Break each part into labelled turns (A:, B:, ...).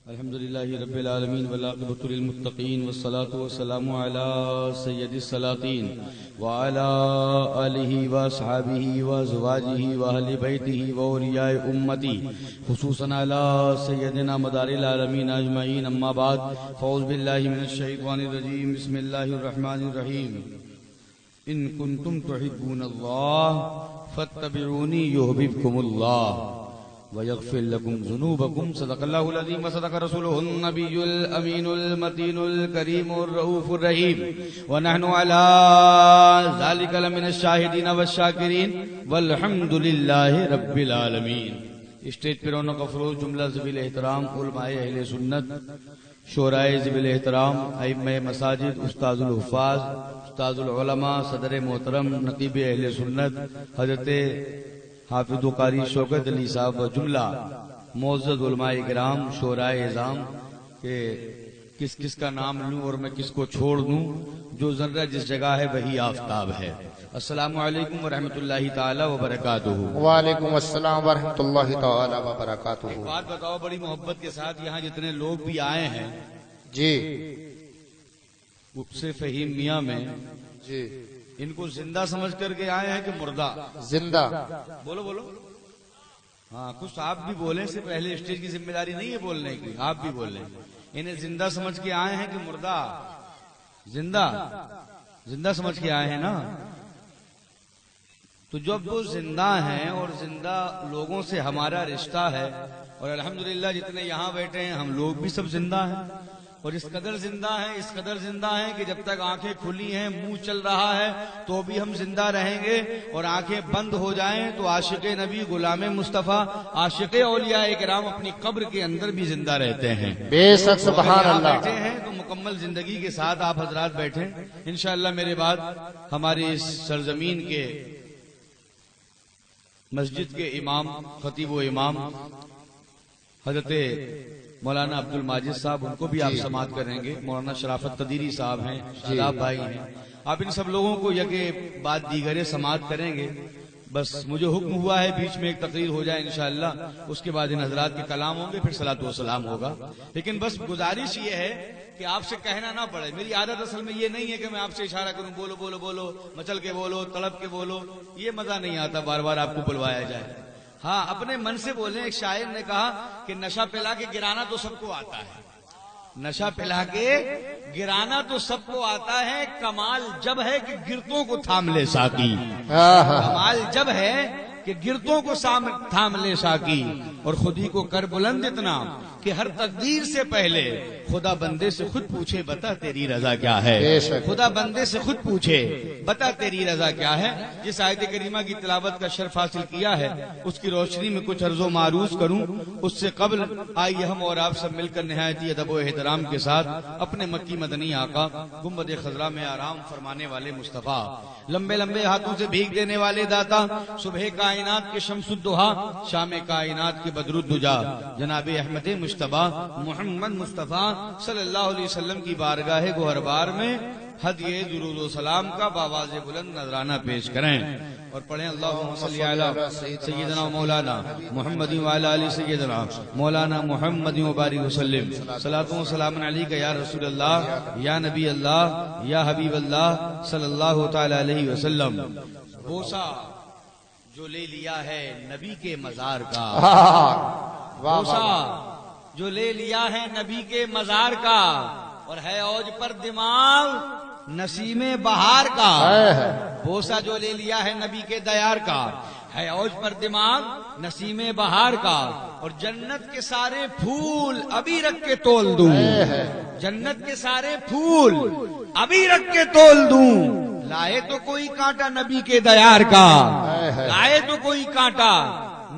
A: الحمد لله رب العالمين والعاقبة للمتقين والصلاة والسلام على سيد الصلاطين وعلى آله وأصحابه وأزواجه وأهل بيته وأولياء أمتي خصوصا على سيدنا مدار العالمين أجمعين. أما بعد فأعوذ بالله من الشيطان الرجيم. بسم الله الرحمن الرحيم. إن كنتم تحبون الله فاتبعوني يحببكم الله ويغفر لكم ذنوبكم. صدق الله العظيم وصدق رسوله النبي الأمين المتين الكريم الرؤوف الرحيم. ونحن على ذلك لمن الشاهدين والشاكرين والحمد لله رب العالمین. اسٹیج پر رونق افروز جملہ ذوی احترام علماء اہل سنت، شورائے ذوی احترام، ائمہ مساجد، استاذ الحفاظ، استاذ العلماء، صدر محترم نقیب اہل سنت حضرت حافظ و قاری شوکت علی صاحب و جملہ معزز علماء کرام، شورائے اعظام کہ کس کس کا نام لوں اور میں کس کو چھوڑ دوں. جو ذرہ جس جگہ ہے وہی آفتاب ہے. السلام علیکم ورحمۃ اللہ تعالی وبرکاتہ.
B: وعلیکم السلام ورحمۃ اللہ تعالی وبرکاتہ.
A: ایک بات بتاؤ بڑی محبت کے ساتھ، یہاں جتنے لوگ بھی آئے ہیں
B: جی
A: سے فہیم میاں میں
B: جی
A: ان کو زندہ سمجھ کر کے آئے ہیں کہ مردہ؟
B: زندہ.
A: بولو بولو. ہاں کچھ آپ بھی بولیں، سے پہلے اسٹیج کی ذمہ داری نہیں ہے بولنے کی، آپ بھی بول لیں. انہیں زندہ سمجھ کے آئے ہیں کہ مردہ؟ زندہ زندہ سمجھ کے آئے ہیں نا. تو جب وہ زندہ ہیں اور زندہ لوگوں سے ہمارا رشتہ ہے، اور الحمدللہ جتنے یہاں بیٹھے ہیں ہم لوگ بھی سب زندہ ہیں، اور اس قدر زندہ ہیں، اس قدر زندہ ہیں کہ جب تک آنکھیں کھلی ہیں، منہ چل رہا ہے تو بھی ہم زندہ رہیں گے، اور آنکھیں بند ہو جائیں تو عاشق نبی، غلام مصطفیٰ، عاشق اولیاء کرام اپنی قبر کے اندر بھی زندہ رہتے ہیں.
B: بے شک سبحان اللہ.
A: بیٹھے ہیں تو مکمل زندگی کے ساتھ آپ حضرات بیٹھیں. انشاءاللہ میرے بعد ہماری اس سرزمین کے مسجد کے امام، خطیب و امام حضرت مولانا عبد الماجد صاحب، ان کو بھی آپ سماعت کریں گے. مولانا شرافت قدیری صاحب ہیں، شاداب بھائی ہیں. آپ ان سب لوگوں کو یکے بعد دیگرے سماعت کریں گے. بس مجھے حکم ہوا ہے بیچ میں ایک تقریر ہو جائے انشاءاللہ، اس کے بعد ان حضرات کے کلام ہوں گے، پھر صلاۃ و سلام ہوگا. لیکن بس گزارش یہ ہے کہ آپ سے کہنا نہ پڑے. میری عادت اصل میں یہ نہیں ہے کہ میں آپ سے اشارہ کروں، بولو بولو بولو، مچل کے بولو، تڑپ کے بولو. یہ مزہ نہیں آتا بار بار آپ کو بلوایا جائے. ہاں اپنے من سے بولیں. ایک شاعر نے کہا کہ نشہ پلا کے گرانا تو سب کو آتا ہے، نشہ پلا کے گرانا تو سب کو آتا ہے، کمال جب ہے کہ گرتوں کو تھام لے ساقی. کمال جب ہے کہ گرتوں کو تھام لے ساقی، اور خودی کو کر بلند اتنا کہ ہر تقدیر سے پہلے خدا بندے سے خود پوچھے بتا تیری رضا کیا ہے. خدا بندے سے خود پوچھے بتا تیری رضا کیا ہے. جس آیت کریمہ کی تلاوت کا شرف حاصل کیا ہے اس کی روشنی میں کچھ عرض و معروض کروں. اس سے قبل آئیے ہم اور آپ سب مل کر نہایت ادب و احترام کے ساتھ اپنے مکی مدنی آقا، گنبد خضرا میں آرام فرمانے والے مصطفیٰ، لمبے لمبے ہاتھوں سے بھیگ دینے والے داتا، صبح کائنات کے شمس الدہا، شام کائنات کے بدر الدجا، جناب احمد مجتبیٰ محمد مصطفیٰ صلی اللہ علیہ وسلم کی بارگاہ گوہر بار میں ہدیہ درود و سلام کا باواز بلند نذرانہ پیش کریں اور پڑھیں اللہم صلی علی سیدنا مولانا محمد وعلی آل سیدنا مولانا محمد وبارک وسلم. صلاۃ و سلام علیک یا رسول اللہ، یا نبی اللہ، یا حبیب اللہ صلی اللہ تعالی علیہ وسلم. بوسہ جو لے لیا ہے نبی کے مزار کا، بوسہ جو لے لیا ہے نبی کے مزار کا، اور ہے اوج پر دماغ نسیم بہار کا. بوسہ جو لے لیا ہے نبی کے دیار کا، ہے اوج پر دماغ نسیم بہار کا، اور جنت کے سارے پھول ابھی رکھ کے تول دوں، جنت کے سارے پھول ابھی رکھ کے تول دوں. لائے تو کوئی کانٹا نبی کے دیار کا، لائے تو کوئی کانٹا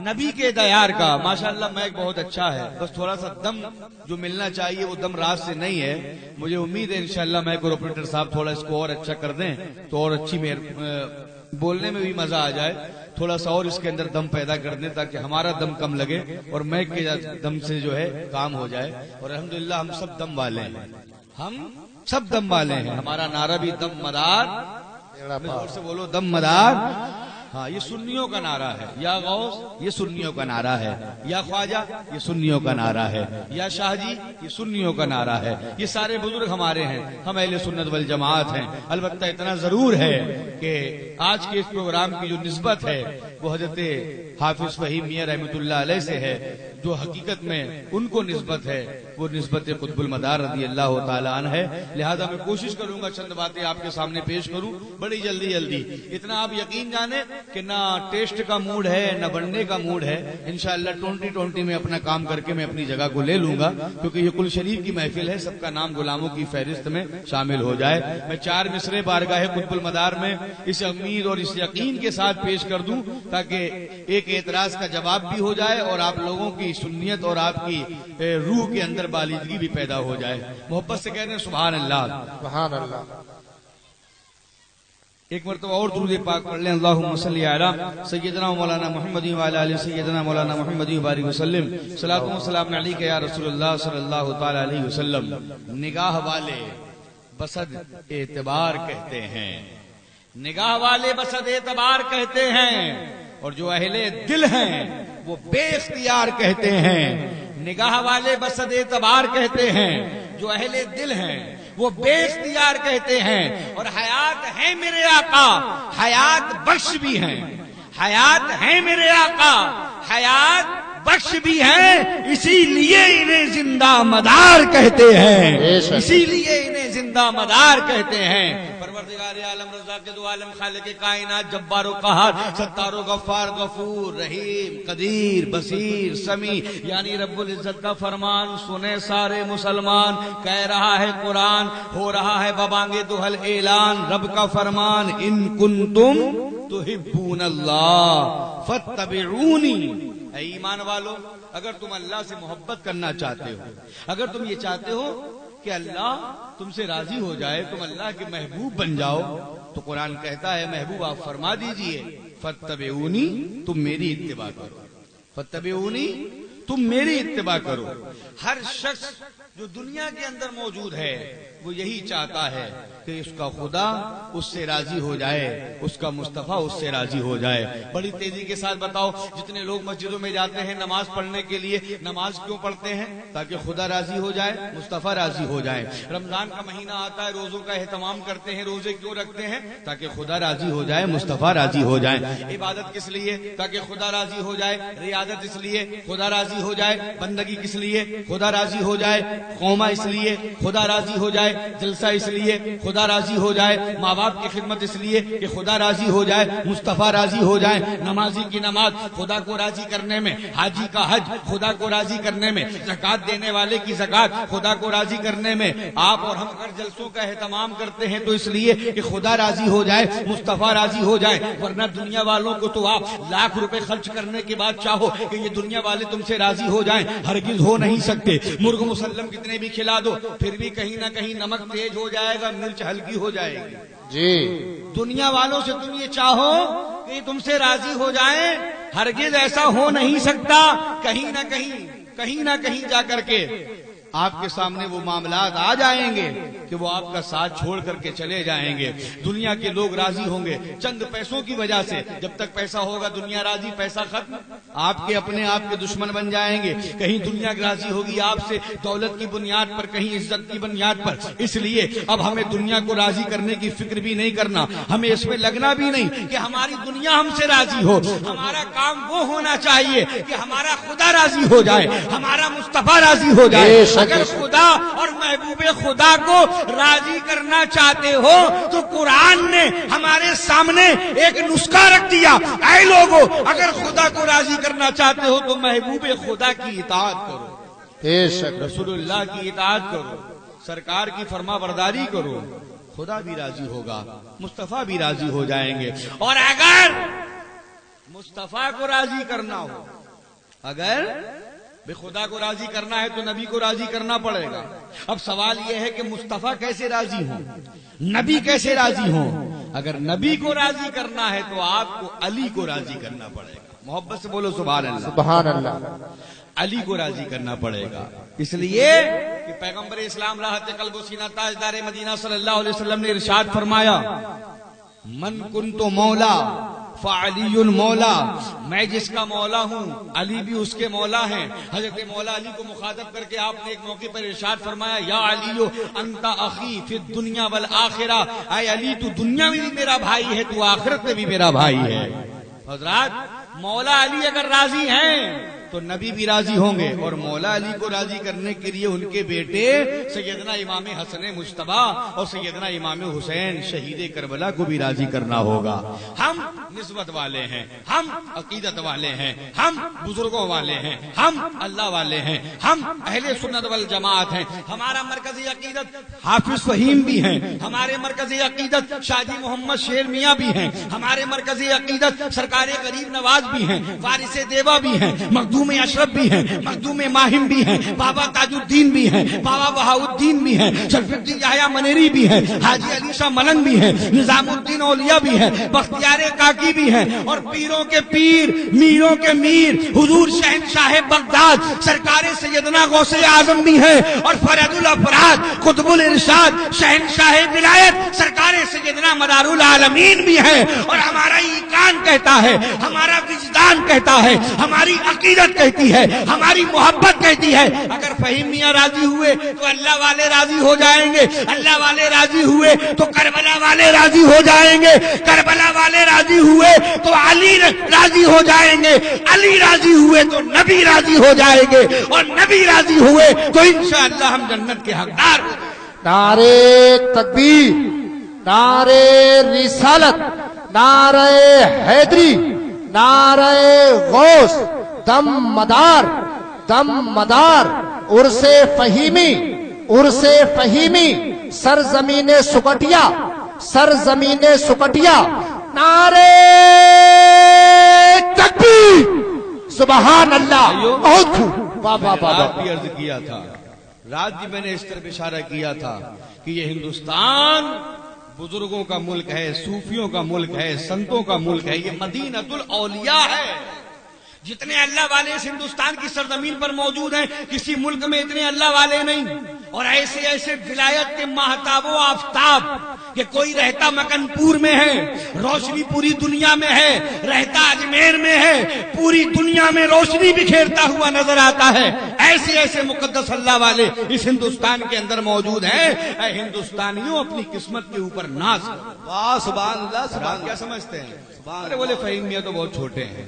A: نبی کے دیار کا. ماشاءاللہ میک بہت اچھا ہے، بس تھوڑا سا دم جو ملنا چاہیے وہ دم راز سے نہیں ہے. مجھے امید ہے انشاءاللہ میک اور آپریٹر صاحب تھوڑا اس کو اور اچھا کر دیں تو اور اچھی بولنے میں بھی مزہ آ جائے. تھوڑا سا اور اس کے اندر دم پیدا کر دیں تاکہ ہمارا دم کم لگے اور میک کے دم سے جو ہے کام ہو جائے. اور الحمدللہ ہم سب دم والے ہیں، ہم سب دم والے ہیں. ہمارا نعرہ بھی دم مدار، زور سے بولو دم مدار ہاں یہ سنیوں کا نعرہ ہے، یا غوث یہ سنیوں کا نعرہ ہے، یا خواجہ یہ سنیوں کا نعرہ ہے، یا شاہ جی یہ سنیوں کا نعرہ ہے۔ یہ سارے بزرگ ہمارے ہیں، ہم اہل سنت والجماعت ہیں۔ البتہ اتنا ضرور ہے کہ آج کے اس پروگرام کی جو نسبت ہے وہ حضرت حافظ فہیم میاں رحمۃ اللہ علیہ سے ہے، جو حقیقت میں ان کو نسبت ہے وہ نسبت قطب المدار رضی اللہ تعالیٰ عنہ ہے۔ لہذا میں کوشش کروں گا چند باتیں آپ کے سامنے پیش کروں بڑی جلدی۔ اتنا آپ یقین جانیں کہ نہ ٹیسٹ کا موڈ ہے نہ بننے کا موڈ ہے، انشاءاللہ 2020 میں اپنا کام کر کے میں اپنی جگہ کو لے لوں گا، کیونکہ یہ کل شریف کی محفل ہے، سب کا نام غلاموں کی فہرست میں شامل ہو جائے۔ میں 4 مصرے بارگاہ قطب المدار میں اس امید اور اس یقین کے ساتھ پیش کر دوں تاکہ ایک اعتراض کا جواب بھی ہو جائے اور آپ لوگوں کی سنیت اور آپ کی روح کے اندر بالیدگی بھی پیدا ہو جائے۔ محبت سے کہتے ہیں سبحان اللہ،
B: سبحان اللہ۔
A: ایک مرتبہ اور درود پاک پڑھ لیں، اللہم صلی علی سیدنا مولانا محمد وعلی آل سیدنا مولانا محمد وبارک وسلم، صلاۃ و سلام علیک یا رسول اللہ صلی اللہ تعالی علیہ وسلم۔ نگاہ والے بسد اعتبار کہتے ہیں، نگاہ والے بسد اعتبار کہتے ہیں، اور جو اہل دل ہیں وہ بے اختیار کہتے ہیں۔ نگاہ والے بسد اعتبار کہتے ہیں، جو اہل دل ہیں وہ بے اختیار کہتے ہیں، اور حیات ہے میرے آقا حیات بخش بھی ہیں، حیات ہے میرے آقا حیات بخش بھی ہیں، اسی لیے انہیں زندہ مدار کہتے ہیں، اسی لیے انہیں زندہ مدار کہتے ہیں۔ پروردگار عالم رزاق دو عالم خالق کائنات جبار و قہار ستار و غفار غفور رحیم قدیر بصیر سمیع، یعنی رب العزت کا فرمان سنے سارے مسلمان، کہہ رہا ہے قرآن، ہو رہا ہے ببانگے دوہل اعلان، رب کا فرمان ان کنتم تحبون اللہ فاتبعونی۔ اے ایمان والو، اگر تم اللہ سے محبت کرنا چاہتے ہو، اگر تم یہ چاہتے ہو کہ اللہ تم سے راضی ہو جائے، تم اللہ کے محبوب بن جاؤ، تو قرآن کہتا ہے محبوب آپ فرما دیجئے فاتبعونی، تم میری اتباع کرو، فاتبعونی تم میری اتباع کرو۔ ہر شخص جو دنیا کے اندر موجود ہے وہ یہی چاہتا ہے کہ اس کا خدا اس سے راضی ہو جائے، اس کا مصطفیٰ اس سے راضی ہو جائے۔ بڑی تیزی کے ساتھ بتاؤ، جتنے لوگ مسجدوں میں جاتے ہیں نماز پڑھنے کے لیے، نماز کیوں پڑھتے ہیں؟ تاکہ خدا راضی ہو جائے، مصطفیٰ راضی ہو جائے۔ رمضان کا مہینہ آتا ہے، روزوں کا اہتمام کرتے ہیں، روزے کیوں رکھتے ہیں؟ تاکہ خدا راضی ہو جائے، مصطفیٰ راضی ہو جائے۔ عبادت کس لیے؟ تاکہ خدا راضی ہو جائے۔ ریاضت اس لیے خدا راضی ہو جائے۔ بندگی کس لیے؟ خدا راضی ہو جائے۔ قومہ اس لیے خدا راضی ہو جائے۔ جلسہ اس لیے خدا راضی ہو جائے۔ ماں باپ کی خدمت اس لیے کہ خدا راضی ہو جائے، مصطفیٰ راضی ہو جائے۔ نمازی کی نماز خدا کو راضی کرنے میں، حاجی کا حج خدا کو راضی کرنے میں، زکات دینے والے کی زکات خدا کو راضی کرنے میں۔ آپ اور ہم اگر جلسوں کا اہتمام کرتے ہیں تو اس لیے کہ خدا راضی ہو جائے، مصطفیٰ راضی ہو جائے، ورنہ دنیا والوں کو تو آپ لاکھ روپے خرچ کرنے کے بعد چاہو کہ یہ دنیا والے تم سے راضی ہو جائیں، ہرگز ہو نہیں سکتے۔ مرغ مسلم کتنے بھی کھلا دو پھر بھی کہیں نہ کہیں نمک تیز ہو جائے گا، مرچ ہلکی ہو جائے گی۔
B: جی
A: دنیا والوں سے تم یہ چاہو کہ تم سے راضی ہو جائیں، ہرگز ایسا ہو نہیں سکتا۔ کہیں نہ کہیں جا کر کے آپ کے سامنے وہ معاملات آ جائیں گے کہ وہ آپ کا ساتھ چھوڑ کر کے چلے جائیں گے۔ دنیا کے لوگ راضی ہوں گے چند پیسوں کی وجہ سے، جب تک پیسہ ہوگا دنیا راضی، پیسہ ختم آپ کے اپنے آپ کے دشمن بن جائیں گے۔ کہیں دنیا راضی ہوگی آپ سے دولت کی بنیاد پر، کہیں عزت کی بنیاد پر۔ اس لیے اب ہمیں دنیا کو راضی کرنے کی فکر بھی نہیں کرنا، ہمیں اس میں لگنا بھی نہیں کہ ہماری دنیا ہم سے راضی ہو۔ ہمارا کام وہ ہونا چاہیے کہ ہمارا خدا راضی ہو جائے، ہمارا مصطفیٰ راضی ہو جائے۔ اگر خدا اور محبوب خدا کو راضی کرنا چاہتے ہو تو قرآن نے ہمارے سامنے ایک نسخہ رکھ دیا، اے لوگو اگر خدا کو راضی کرنا چاہتے ہو تو محبوب خدا کی اطاعت کرو،
B: بے شک
A: رسول اللہ کی اطاعت کرو، سرکار کی فرما برداری کرو، خدا بھی راضی ہوگا، مصطفیٰ بھی راضی ہو جائیں گے۔ اور اگر مصطفیٰ کو راضی کرنا ہو، اگر بے خدا کو راضی کرنا ہے تو نبی کو راضی کرنا پڑے گا۔ اب سوال یہ ہے کہ مصطفیٰ کیسے راضی ہوں، نبی کیسے راضی ہوں؟ اگر نبی کو راضی کرنا ہے تو آپ کو علی کو راضی کرنا پڑے گا۔ محبت سے بولو سبحان اللہ،
B: سبحان اللہ۔
A: علی کو راضی کرنا پڑے گا، اس لیے کہ پیغمبر اسلام راحت قلب و سینہ تاجدار مدینہ صلی اللہ علیہ وسلم نے ارشاد فرمایا، من کنت مولا فعلی مولا، میں جس کا مولا ہوں علی بھی اس کے مولا ہیں۔ حضرت مولا علی کو مخاطب کر کے آپ نے ایک موقع پر ارشاد فرمایا یا علی انت اخی فی الدنیا والآخرہ، اے علی تو دنیا میں بھی میرا بھائی ہے، تو آخرت میں بھی میرا بھائی ہے۔ حضرات مولا علی اگر راضی ہیں تو نبی بھی راضی ہوں گے، اور مولا علی کو راضی کرنے کے لیے ان کے بیٹے سیدنا امام حسن مجتبی اور سیدنا امام حسین شہید کربلا کو بھی راضی کرنا ہوگا۔ ہم نسبت والے ہیں، ہم عقیدت والے ہیں، ہم بزرگوں والے ہیں، ہم اللہ والے ہیں، ہم اہل سنت والجماعت ہیں۔ ہمارا مرکزی عقیدت حافظ فہیم بھی ہیں، ہمارے مرکزی عقیدت شاہ جی محمد شیر میاں بھی ہیں، ہمارے مرکزی عقیدت سرکار غریب نواز بھی ہیں، وارث دیوا بھی ہیں، مخدوم اشرف بھی ہیں، مخدوم ماہم بھی ہیں، بابا تاج الدین بھی ہیں، بابا بہاء الدین بھی ہیں، شرف الدین یحییٰ منیری بھی ہیں، حاجی علی شاہ ملنگ بھی ہیں، نظام الدین اولیاء بھی ہیں، بختیار کاکی بھی ہیں، اور پیروں کے پیر، میروں کے میر حضور شہنشاہ بغداد سرکار سیدنا غوث اعظم بھی ہیں، اور فرد الافراد قطب الارشاد شہنشاہ ولایت سرکار سیدنا مدار العالمین بھی ہیں۔ اور ہمارا ایمان کہتا ہے، ہمارا وجدان کہتا ہے، ہماری عقیدت کہتی ہے، ہماری محبت کہتی ہے، اگر فہیم میاں راضی ہوئے تو اللہ والے راضی ہو جائیں گے، اللہ والے راضی ہوئے تو کربلا والے راضی ہو جائیں گے، کربلا والے راضی ہوئے تو علی راضی ہو جائیں گے، علی راضی ہوئے تو نبی راضی ہو جائیں گے، اور نبی راضی ہوئے تو انشاءاللہ ہم جنت کے حقدار ہوں گے۔
B: نعرے تکبیر، نعرے رسالت، نعرے حیدری، نعرے غوث، دم مدار، دم مدار، عرس فہیمی، عرس فہیمی، سرزمین سکٹیا، سرزمین سکٹیا، نعرے تکبیر، سبحان اللہ۔ بہت خوب، واہ واہ واہ۔
A: رات بھی عرض کیا تھا، رات بھی میں نے اس طرف اشارہ کیا تھا کہ یہ ہندوستان بزرگوں کا ملک ہے، صوفیوں کا ملک ہے، سنتوں کا ملک ہے، یہ مدینۃ الاولیاء ہے۔ جتنے اللہ والے اس ہندوستان کی سرزمین پر موجود ہیں، کسی ملک میں اتنے اللہ والے نہیں، اور ایسے ایسے ولایت کے ماہتاب و آفتاب کہ کوئی رہتا مکن پور میں ہے، روشنی پوری دنیا میں ہے، رہتا اجمیر میں ہے، پوری دنیا میں روشنی بکھیرتا ہوا نظر آتا ہے۔ ایسے ایسے مقدس اللہ والے اس ہندوستان کے اندر موجود ہیں۔ اے ہندوستانیوں، اپنی قسمت کے اوپر ناز کرو۔
C: واہ سبحان اللہ، سبحان
A: کیا سمجھتے ہیں؟
C: سبحان
A: ارے بولے فہیم میاں تو بہت چھوٹے ہیں،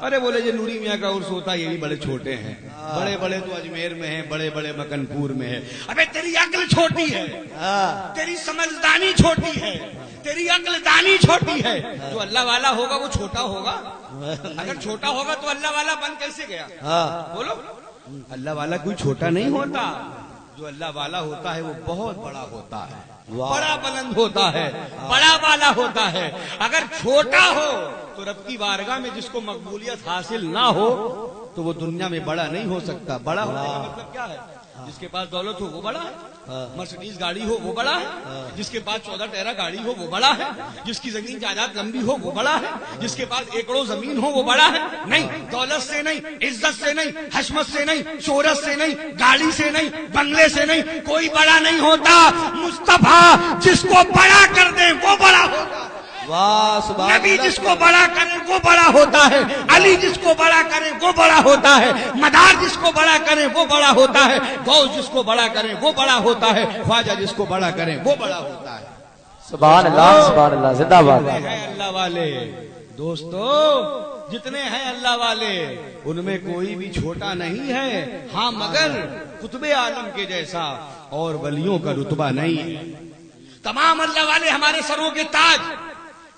A: ارے بولے جو نوری میاں کا عرس ہوتا ہے یہ بھی بڑے چھوٹے ہیں، بڑے بڑے تو اجمیر میں ہیں، بڑے بڑے مکن پور میں ہیں۔ ابے تیری عقل چھوٹی ہے، تیری سمجھدانی چھوٹی ہے، تیری عقل دانی چھوٹی ہے۔ جو اللہ والا ہوگا وہ چھوٹا ہوگا؟ اگر چھوٹا ہوگا تو اللہ والا بن کیسے گیا؟ بولو، اللہ والا کوئی چھوٹا نہیں ہوتا، جو اللہ والا ہوتا ہے وہ بہت بڑا ہوتا ہے، بڑا بلند ہوتا ہے، بڑا والا ہوتا ہے۔ اگر چھوٹا ہو تو رب کی بارگاہ میں جس کو مقبولیت حاصل نہ ہو تو وہ دنیا میں بڑا نہیں ہو سکتا۔ بڑا ہونے کا مطلب کیا ہے؟ جس کے پاس دولت ہو وہ بڑا ہے، مرسڈیز گاڑی ہو وہ بڑا ہے، جس کے پاس 14 ٹیرا گاڑی ہو وہ بڑا ہے، جس کی زمین جائیداد لمبی ہو وہ بڑا ہے، جس کے پاس ایکڑوں زمین ہو وہ بڑا ہے۔ نہیں، دولت سے نہیں، عزت سے نہیں، حشمت سے نہیں، شہرت سے نہیں، گاڑی سے نہیں، بنگلے سے نہیں، کوئی بڑا نہیں ہوتا۔ مصطفیٰ جس کو بڑا کر دے وہ بڑا ہوتا ہے،
C: واہ سبحان
A: نبی
C: اللہ۔
A: جس کو بڑا کرے وہ بڑا ہوتا ہے، علی جس کو بڑا کرے وہ بڑا ہوتا ہے، مدار جس کو بڑا کرے وہ بڑا ہوتا ہے، غوث جس کو بڑا کرے وہ بڑا ہوتا ہے، خواجہ جس کو بڑا کرے وہ بڑا ہوتا ہے۔
B: سبحان اللہ، سبحان اللہ، زندہ باد۔
A: جتنے ہیں اللہ والے دوستو، جتنے ہیں اللہ والے ان میں کوئی بھی چھوٹا نہیں ہے، ہاں مگر قطب عالم کے جیسا اور ولیوں کا رتبہ نہیں ہے۔ تمام اللہ والے ہمارے سروں کے تاج،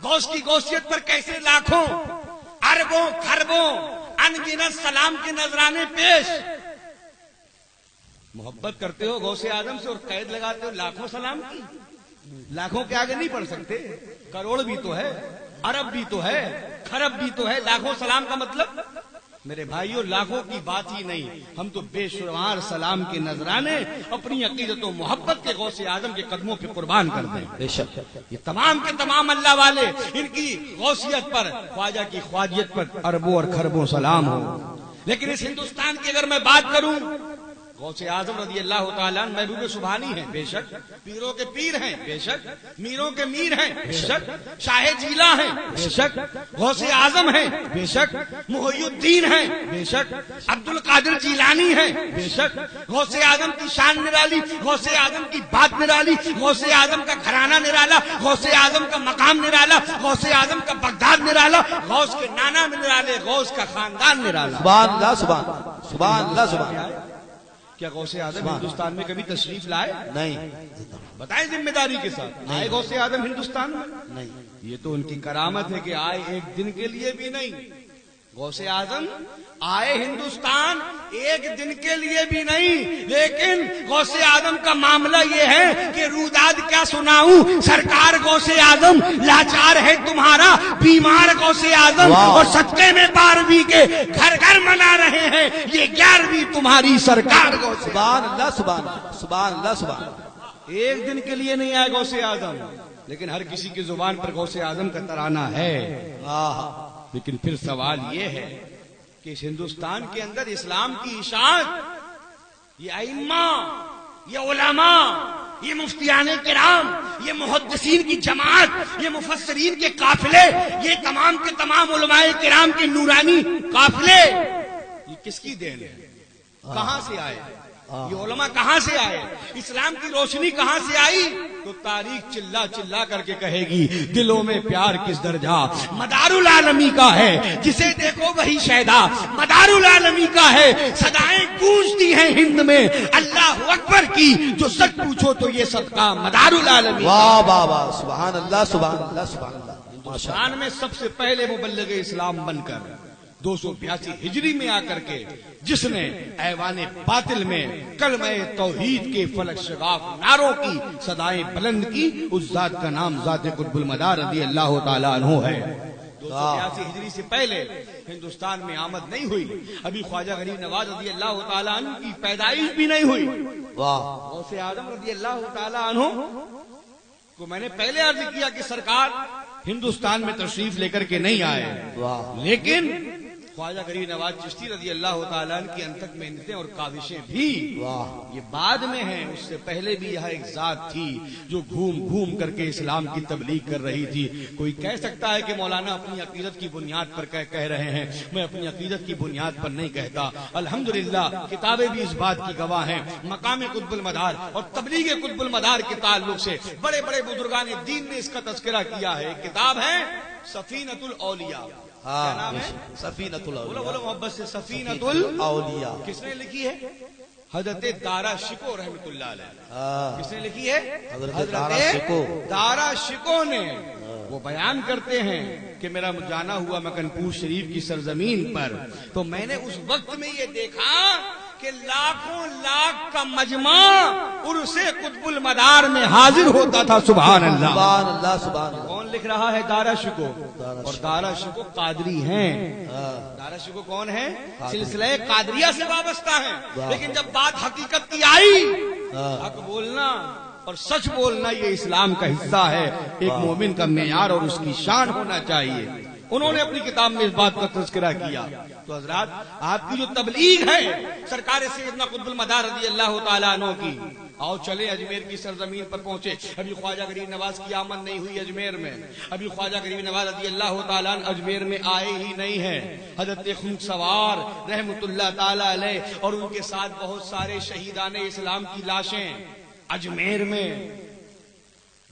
A: غوث کی غوثیت پر کیسے لاکھوں اربوں خربوں انگنت سلام کے نذرانے پیش۔ محبت کرتے ہو غوث اعظم سے اور قید لگاتے ہو لاکھوں سلام کی، لاکھوں کے آگے نہیں پڑھ سکتے، کروڑ بھی تو ہے، ارب بھی تو ہے، خرب بھی تو ہے، لاکھوں سلام کا مطلب میرے بھائیوں لاکھوں کی بات ہی نہیں، ہم تو بے شمار سلام کے نذرانے اپنی عقیدت و محبت کے غوث اعظم کے قدموں پہ قربان کر دیں۔
B: بے شک،
A: یہ تمام کے تمام اللہ والے ان کی غوثیت پر، خواجہ کی خواجیت پر اربوں اور خربوں سلام ہو۔ لیکن اس ہندوستان کی اگر میں بات کروں غوث اعظم رضی اللہ تعالیٰ عنہ محبوب سبحانی ہیں بے شک، پیروں کے پیر ہیں بے شک، میروں کے میر ہیں بے شک، شاہ جیلا ہیں بے شک، غوث اعظم ہیں بے شک، محی الدین ہیں بے شک، عبد القادر جیلانی ہیں بے شک۔ غوث اعظم کی شان نرالی، غوث اعظم کی بات نرالی، غوث اعظم کا گھرانہ نرالا، غوث اعظم کا مقام نرالا، غوث اعظم کا بغداد نرالا، غوث کے نانا نرالے، غوث کا خاندان نرالا۔
C: سبحان اللہ سبحان سبحان اللہ سبحان اللہ۔
A: کیا غوث اعظم ہندوستان میں کبھی تشریف لائے؟
C: نہیں
A: بتائیں ذمہ داری کے ساتھ، آئے غوث اعظم ہندوستان میں؟
C: نہیں،
A: یہ تو ان کی کرامت ہے کہ آئے ایک دن کے لیے بھی نہیں۔ غوث اعظم آئے ہندوستان ایک دن کے لیے بھی نہیں، لیکن غوث اعظم کا معاملہ یہ ہے کہ روداد کیا سناؤں، سرکار غوث اعظم لاچار ہے تمہارا بیمار غوث اعظم، اور صدقے میں 12ویں کے گھر گھر منا رہے ہیں، یہ 11ویں تمہاری سرکار غوث۔
C: سبحان اللہ سبحان اللہ سبحان اللہ سبحان اللہ۔
A: ایک دن کے لیے نہیں آئے غوث اعظم، لیکن ہر کسی کی زبان پر غوث اعظم کا ترانہ ہے۔ لیکن پھر سوال یہ ہے کہ اس ہندوستان کے اندر اسلام کی اشاعت، یہ ائمہ، یہ علماء، یہ مفتیان کرام، یہ محدثین کی جماعت، یہ مفسرین کے قافلے، یہ تمام کے تمام علماء کرام کے نورانی قافلے، یہ کس کی دین ہے؟ کہاں سے آئے یہ علماء؟ کہاں سے آئے؟ اسلام کی روشنی کہاں سے آئی؟ تو تاریخ چلا چلا کر کے کہے گی دلوں میں پیار کس درجہ مدار العالمی کا ہے، جسے دیکھو وہی شیدا مدار العالمی کا ہے۔ صدائیں گونجتی ہیں ہند میں اللہ اکبر کی، جو سچ پوچھو تو یہ صدقہ مدار العالمی۔
C: واہ واہ واہ، سبحان اللہ سبحان اللہ سبحان اللہ۔
A: ہندوستان میں سب سے پہلے مبلغ اسلام بن کر 282 ہجری میں آ کر کے جس نے ایوان باطل میں کلمہ توحید کے فلک شگاف نعروں کی صدائیں بلند کی، اس ذات کا نام ذات قطب المدار رضی اللہ تعالیٰ عنہ ہے۔ 282 ہجری سے پہلے ہندوستان میں آمد نہیں ہوئی، ابھی خواجہ غریب نواز رضی اللہ تعالیٰ عنہ کی پیدائش بھی نہیں ہوئی۔ غوث اعظم رضی اللہ تعالیٰ عنہ کو میں نے پہلے عرض کیا کہ سرکار ہندوستان میں تشریف لے کر کے نہیں آئے، لیکن خواجہ غریب نواز چشتی رضی اللہ تعالیٰ عنہ کی انتک محنتیں اور کاوشیں بھی یہ بعد میں ہیں۔ اس سے پہلے بھی یہاں ایک ذات تھی جو گھوم گھوم کر کے اسلام کی تبلیغ کر رہی تھی۔ کوئی کہہ سکتا ہے کہ مولانا اپنی عقیدت کی بنیاد پر کہہ رہے ہیں، میں اپنی عقیدت کی بنیاد پر نہیں کہتا۔ الحمدللہ کتابیں بھی اس بات کی گواہ ہیں۔ مقام قطب المدار اور تبلیغ قطب المدار کے تعلق سے بڑے بڑے بزرگان دین نے اس کا تذکرہ کیا ہے۔ ایک کتاب ہے سفینۃ الاولیاء، کیا نام ہے؟
C: سفینۃ
A: بولو
C: الاولیاء۔
A: بولو محبت سے، سفینۃ الاولیاء۔
C: اولیاء
A: کس نے لکھی ہے؟ حضرت دارا شکو رحمۃ اللہ علیہ۔ کس نے لکھی ہے؟
C: حضرت دارا شکو۔
A: دارا شکو نے۔ وہ بیان کرتے ہیں کہ میرا جانا ہوا مکن پور شریف کی سرزمین پر، تو میں نے اس وقت میں یہ دیکھا کہ لاکھوں لاکھ کا مجمع عرس قطب المدار میں حاضر ہوتا تھا۔ سبحان اللہ
C: سبحان اللہ سبحان اللہ۔
A: کون لکھ رہا ہے؟ دارا شکو، اور دارا شکو قادری ہیں۔ دارا شکو کون ہے؟ سلسلہ قادریہ سے وابستہ ہیں، لیکن جب بات حقیقت کی آئی، حق بولنا اور سچ بولنا یہ اسلام کا حصہ ہے، ایک مومن کا معیار اور اس کی شان ہونا چاہیے۔ انہوں نے اپنی کتاب میں اس بات کا تذکرہ کیا۔ تو حضرات آپ کی جو تبلیغ ہے سرکار سیدنا قطب المدار رضی اللہ تعالیٰ عنہ کی، آؤ چلے اجمیر کی سرزمین پر پہنچے۔ ابھی خواجہ غریب نواز کی آمد نہیں ہوئی اجمیر میں، ابھی خواجہ غریب نواز رضی اللہ تعالیٰ عنہ اجمیر میں آئے ہی نہیں ہیں۔ حضرت خونک سوار رحمت اللہ تعالیٰ علیہ اور ان کے ساتھ بہت سارے شہیدان اسلام کی لاشیں اجمیر میں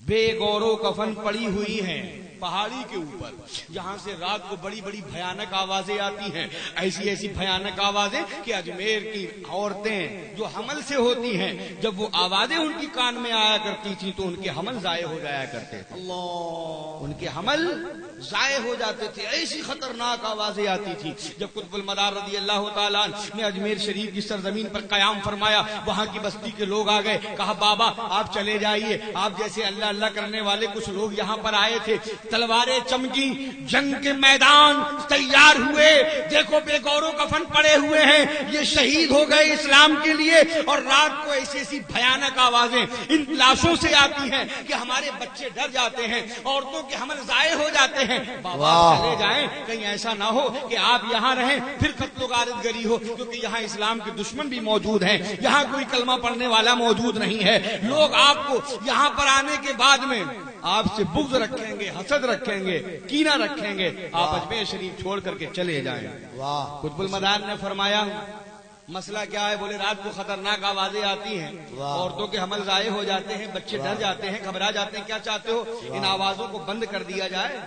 A: بے غور و کفن پڑی ہوئی ہیں پہاڑی کے اوپر، جہاں سے رات کو بڑی بڑی بھیانک آوازیں آتی ہیں، ایسی ایسی بھیانک آوازیں کہ اجمیر کی عورتیں جو حمل سے ہوتی ہیں، جب وہ آوازیں ان کی کان میں آیا کرتی تھی تو ان کے حمل ضائع ہو جایا کرتے تھے۔ ان کے حمل ضائع ہو جاتے تھے، ایسی خطرناک آوازیں آتی تھی۔ جب قطب المدار رضی اللہ تعالیٰ عنہ نے اجمیر شریف کی سرزمین پر قیام فرمایا، وہاں کی بستی کے لوگ آ گئے، کہا بابا آپ چلے جائیے، آپ جیسے اللہ اللہ کرنے والے کچھ لوگ یہاں پر آئے تھے، تلواریں چمکی، جنگ کے میدان تیار ہوئے، دیکھو بے گورو کفن پڑے ہوئے ہیں، یہ شہید ہو گئے اسلام کے لیے، اور رات کو ایسی ایسی بھیانک آوازیں ان لاشوں سے آتی ہیں کہ ہمارے بچے ڈر جاتے ہیں، عورتوں کے حمل ضائع ہو جاتے ہیں۔ بابا چلے جائیں، کہیں ایسا نہ ہو کہ آپ یہاں رہیں پھر قتل و غارت گری ہو، کیونکہ یہاں اسلام کے دشمن بھی موجود ہیں، یہاں کوئی کلمہ پڑھنے والا موجود نہیں ہے۔ لوگ آپ کو یہاں پر آنے کے بعد میں آپ سے بغض رکھیں گے، حسد رکھیں گے، کینہ رکھیں گے، آپ اجمیر شریف چھوڑ کر کے چلے جائیں۔ قطب المدار نے فرمایا مسئلہ کیا ہے؟ بولے رات کو خطرناک آوازیں آتی ہیں، عورتوں کے حمل ضائع ہو جاتے ہیں، بچے ڈر جاتے ہیں، گھبرا جاتے ہیں، کیا چاہتے ہو ان آوازوں کو بند کر دیا جائے؟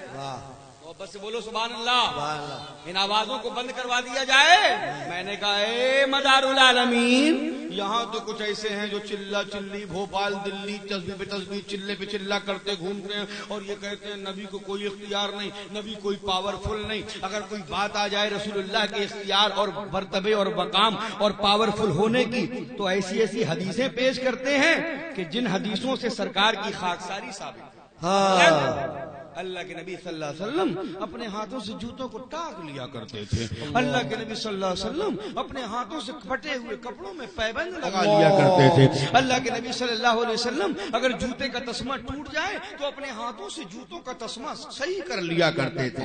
A: بس بولو سبحان اللہ، ان آوازوں کو بند کروا دیا جائے۔ میں نے کہا اے مدار العالمین، یہاں تو کچھ ایسے ہیں جو چلا چلی بھوپال دلی تسبیح پہ تسبیح چلے پہ چلا کرتے گھومتے ہیں، اور یہ کہتے ہیں نبی کو کوئی اختیار نہیں، نبی کوئی پاورفل نہیں۔ اگر کوئی بات آ جائے رسول اللہ کے اختیار اور مرتبے اور مقام اور پاورفل ہونے کی، تو ایسی ایسی حدیثیں پیش کرتے ہیں کہ جن حدیثوں سے سرکار کی خاکساری ثابت۔ اللہ کے نبی صلی اللہ علیہ وسلم اپنے ہاتھوں سے جوتوں کو ٹاک لیا کرتے تھے، اللہ کے نبی صلی اللہ علیہ وسلم اپنے ہاتھوں سے پھٹے ہوئے کپڑوں میں پیبند لگا لیا کرتے تھے، اللہ کے نبی صلی اللہ علیہ وسلم اگر جوتے کا تسمہ ٹوٹ جائے تو اپنے ہاتھوں سے جوتوں کا تسمہ صحیح کر لیا کرتے تھے۔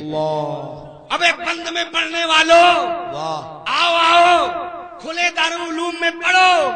A: ابے بند میں پڑھنے والوں، آؤ آؤ کھلے دارالعلوم میں پڑھو،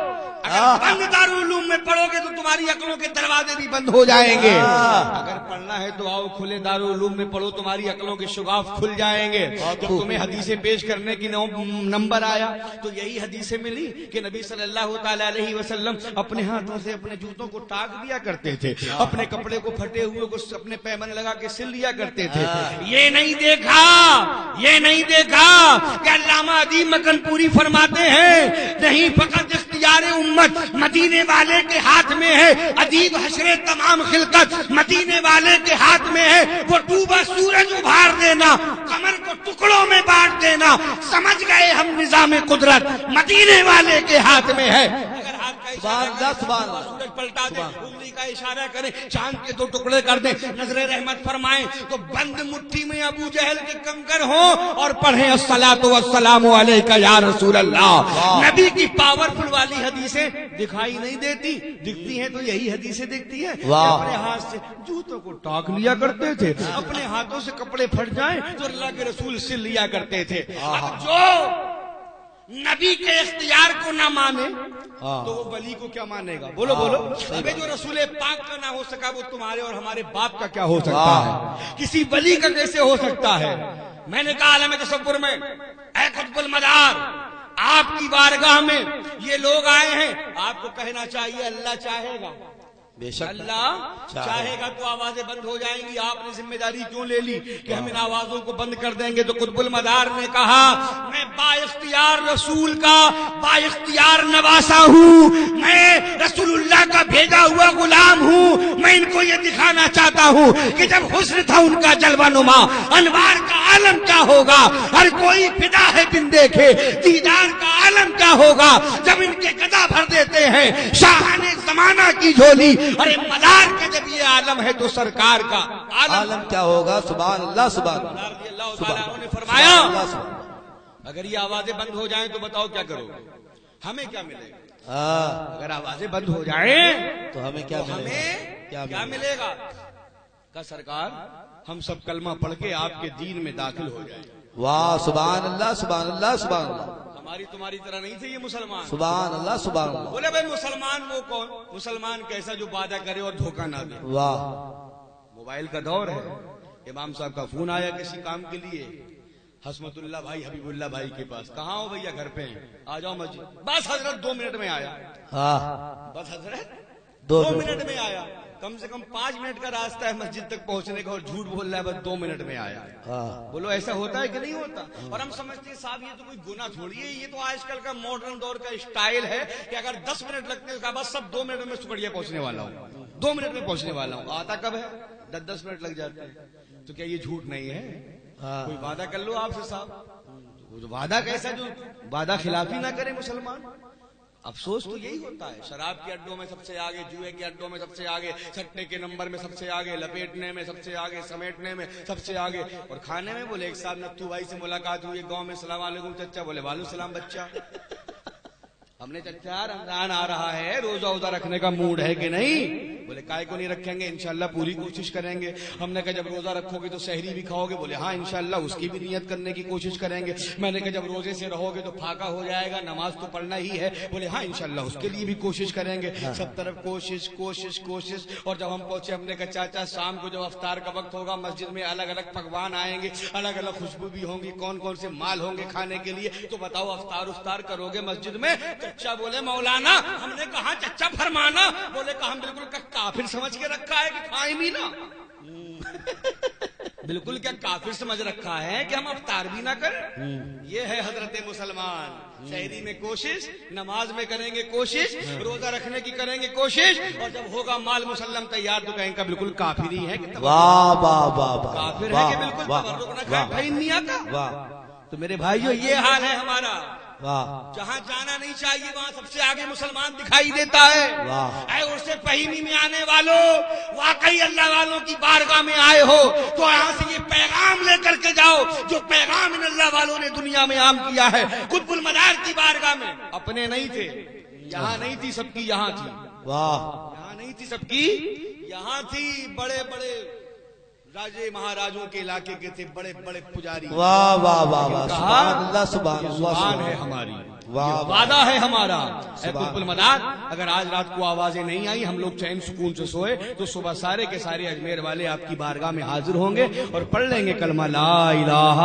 A: اگر بند دارالعلوم میں پڑھو گے تو تمہاری عقلوں کے دروازے بھی بند ہو جائیں گے، اگر پڑھنا ہے تو آؤ کھلے دارالعلوم میں پڑھو، تمہاری عقلوں کے شگاف کھل جائیں گے۔ جب تمہیں حدیثیں پیش کرنے کی نمبر آیا تو یہی حدیثیں ملی کہ نبی صلی اللہ تعالی علیہ وسلم اپنے ہاتھوں سے اپنے جوتوں کو ٹاک دیا کرتے تھے، اپنے کپڑے کو پھٹے ہوئے کو اپنے پیمن لگا کے سل لیا کرتے تھے۔ یہ نہیں دیکھا کہ علامہ ادیب مکن پوری فرماتے ہیں نہیں فقط اختیار امت مدینے والے کے ہاتھ میں ہے، ادیب حشر تمام خلقت مدینے والے کے ہاتھ میں ہے، وہ ڈوبا سورج ابھار دینا، قمر کو ٹکڑوں میں بانٹ دینا، سمجھ گئے ہم نظام قدرت مدینے والے کے ہاتھ میں ہے۔ اگر ہاتھ کا اشارہ سورج پلٹا دے، انگلی کا اشارہ کریں، چاند کے 2 ٹکڑے کر دیں، نظر رحمت فرمائیں، تو بند مٹھی میں ابو جہل کے کنکر ہوں اور پڑھیں الصلاۃ والسلام علیک یا رسول اللہ۔ نبی کی پاورفل والی حدیثیں دکھائی نہیں دیتی، دکھتی ہیں تو یہی حدیثیں دکھتی ہیں۔ اپنے ہاتھ سے جوتوں کو ٹاک لیا کرتے تھے، اپنے ہاتھوں سے کپڑے پھٹ جائیں تو اللہ کے رسول سل لیا کرتے تھے۔ اب جو نبی کے اختیار کو نہ مانے تو وہ ولی کو کیا مانے گا؟ بولو بولو۔ ابے جو رسول پاک کا نہ ہو سکا وہ تمہارے اور ہمارے باپ کا کیا ہو سکتا ہے؟ کسی ولی کا کیسے ہو سکتا ہے؟ میں نے کہا عالم تصور میں اے قطب المدار، آپ کی بارگاہ میں یہ لوگ آئے ہیں، آپ کو کہنا چاہیے اللہ چاہے گا، بے شک اللہ چاہے گا تو آوازیں بند ہو جائیں گی۔ آپ نے ذمہ داری کیوں لے لی کہ ہم ان آوازوں کو بند کر دیں گے؟ تو قطب المدار نے کہا میں با اختیار رسول کا با اختیار نواسا ہوں، میں رسول اللہ کا بھیجا ہوا غلام ہوں، میں ان کو یہ دکھانا چاہتا ہوں کہ جب حسن تھا ان کا جلوہ نما، انوار کا عالم کیا ہوگا، ہر کوئی فدا ہے بن دیکھے، دیدار کا عالم کیا ہوگا جب ان کے گدا بھر دیتے ہیں شاہان زمانہ کی جھولی۔ ارے مدار کے جب یہ عالم ہے تو سرکار کا
C: عالم کیا ہوگا؟ سبحان اللہ سبحان اللہ۔
A: اللہ تعالیٰ نے فرمایا اگر یہ آوازیں بند ہو جائیں تو بتاؤ کیا کرو گے؟ ہمیں کیا ملے گا؟ اگر آوازیں بند ہو جائیں
C: تو ہمیں کیا
A: ملے گا؟ کہ سرکار ہم سب کلمہ پڑھ کے آپ کے دین میں داخل ہو جائیں۔
C: واہ سبحان اللہ سبحان اللہ سبحان اللہ۔
A: ہماری تمہاری طرح نہیں تھے یہ مسلمان۔
C: سبحان اللہ سبحان اللہ۔
A: بولے بھائی مسلمان وہ کون؟ مسلمان کیسا جو وعدہ کرے اور دھوکہ نہ دے۔
C: واہ
A: موبائل کا دور ہے، امام صاحب کا فون آیا کسی کام کے لیے، حسمت اللہ بھائی حبیب اللہ بھائی کے پاس، کہاں ہو بھیا؟ گھر پہ ہیں، آ جاؤ مسجد۔ بس حضرت 2 منٹ میں آیا۔ بس حضرت 2 منٹ میں آیا۔ کم سے کم 5 منٹ کا راستہ ہے مسجد تک پہنچنے کا اور جھوٹ بول رہا ہے بس 2 منٹ میں آیا۔ بولو ایسا ہوتا ہے کہ نہیں ہوتا؟ اور ہم سمجھتے ہیں صاحب یہ تو کوئی گناہ تھوڑی ہے، یہ تو آج کل کا ماڈرن دور کا اسٹائل ہے کہ اگر 10 منٹ لگتے ہیں بس سب 2 منٹ میں سکڑیا پہنچنے والا ہوں، 2 منٹ میں پہنچنے والا ہوں۔ آتا کب ہے؟ 10 منٹ لگ جاتے ہیں۔ تو کیا یہ جھوٹ نہیں ہے؟ کوئی وعدہ کر لو آپ سے صاحب، وعدہ کیسا جو وعدہ خلافی نہ کرے مسلمان۔ افسوس تو یہی ہوتا ہے، شراب کے اڈوں میں سب سے آگے، جوئے کے اڈوں میں سب سے آگے، سٹے کے نمبر میں سب سے آگے، لپیٹنے میں سب سے آگے، سمیٹنے میں سب سے آگے، اور کھانے میں بولے ایک صاحب نتھو بھائی سے ملاقات ہوئی گاؤں میں، السلام علیکم چچا، بولے وعلیکم السلام بچہ، ہم نے چچا رمضان آ رہا ہے، روزہ اوزہ رکھنے کا موڈ ہے کہ نہیں؟ بولے کائے کو نہیں رکھیں گے، انشاءاللہ پوری کوشش کریں گے۔ ہم نے کہا جب روزہ رکھو گے تو سحری بھی کھاؤ گے؟ بولے ہاں انشاءاللہ اس کی بھی نیت کرنے کی کوشش کریں گے۔ میں نے کہا جب روزے سے رہو گے تو پھاقا ہو جائے گا، نماز تو پڑھنا ہی ہے؟ بولے ہاں انشاءاللہ اس کے لیے بھی کوشش کریں گے۔ سب طرف کوشش کوشش کوشش، اور جب ہم پہنچے ہم نے کہا چاچا شام کو جب افطار کا وقت ہوگا مسجد میں الگ الگ پکوان آئیں گے، الگ الگ خوشبو بھی ہوں گی، کون کون سے مال ہوں گے کھانے کے لیے، تو بتاؤ افطار کرو گے مسجد میں؟ چچا بولے مولانا، ہم نے کہا چچا فرمانا؟ بولے کہ ہم بالکل کافر سمجھ کے رکھا ہے کہ کھائیں بھی نہ، بالکل کیا کافر سمجھ رکھا ہے کہ ہم افطار بھی نہ کریں؟ یہ ہے حضرت مسلمان، شہری میں کوشش، نماز میں کریں گے کوشش، روزہ رکھنے کی کریں گے کوشش، اور جب ہوگا مال مسلم تیار تو کہیں گا بالکل کافر ہی ہے کہ
C: واہ واہ واہ
A: کافر ہے کہ بالکل تبرک نہ کھائے بھائی نیا کا۔ تو میرے بھائیو یہ حال ہے ہمارا، جہاں جانا نہیں چاہیے وہاں سب سے آگے مسلمان دکھائی دیتا ہے۔ اے اس سے فہمی میں آنے والوں، واقعی اللہ والوں کی بارگاہ میں آئے ہو تو یہاں سے یہ پیغام لے کر کے جاؤ جو پیغام ان اللہ والوں نے دنیا میں عام کیا ہے۔ قطب المدار کی بارگاہ میں اپنے نہیں تھے، یہاں نہیں تھی سب کی، یہاں تھی، یہاں نہیں تھی سب کی، یہاں تھی، بڑے بڑے راجے مہاراجوں کے علاقے کے تھے، بڑے بڑے پجاری۔
C: واہ واہ واہ واہ، سبحان اللہ سبحان اللہ،
A: زبان ہے ہماری، وعدہ ہے ہمارا۔ اے قطب المدار، اگر آج رات کو آوازیں نہیں آئی، ہم لوگ چین سکون سے سوئے تو صبح سارے کے سارے اجمیر والے آپ کی بارگاہ میں حاضر ہوں گے اور پڑھ لیں گے کلمہ لا الہ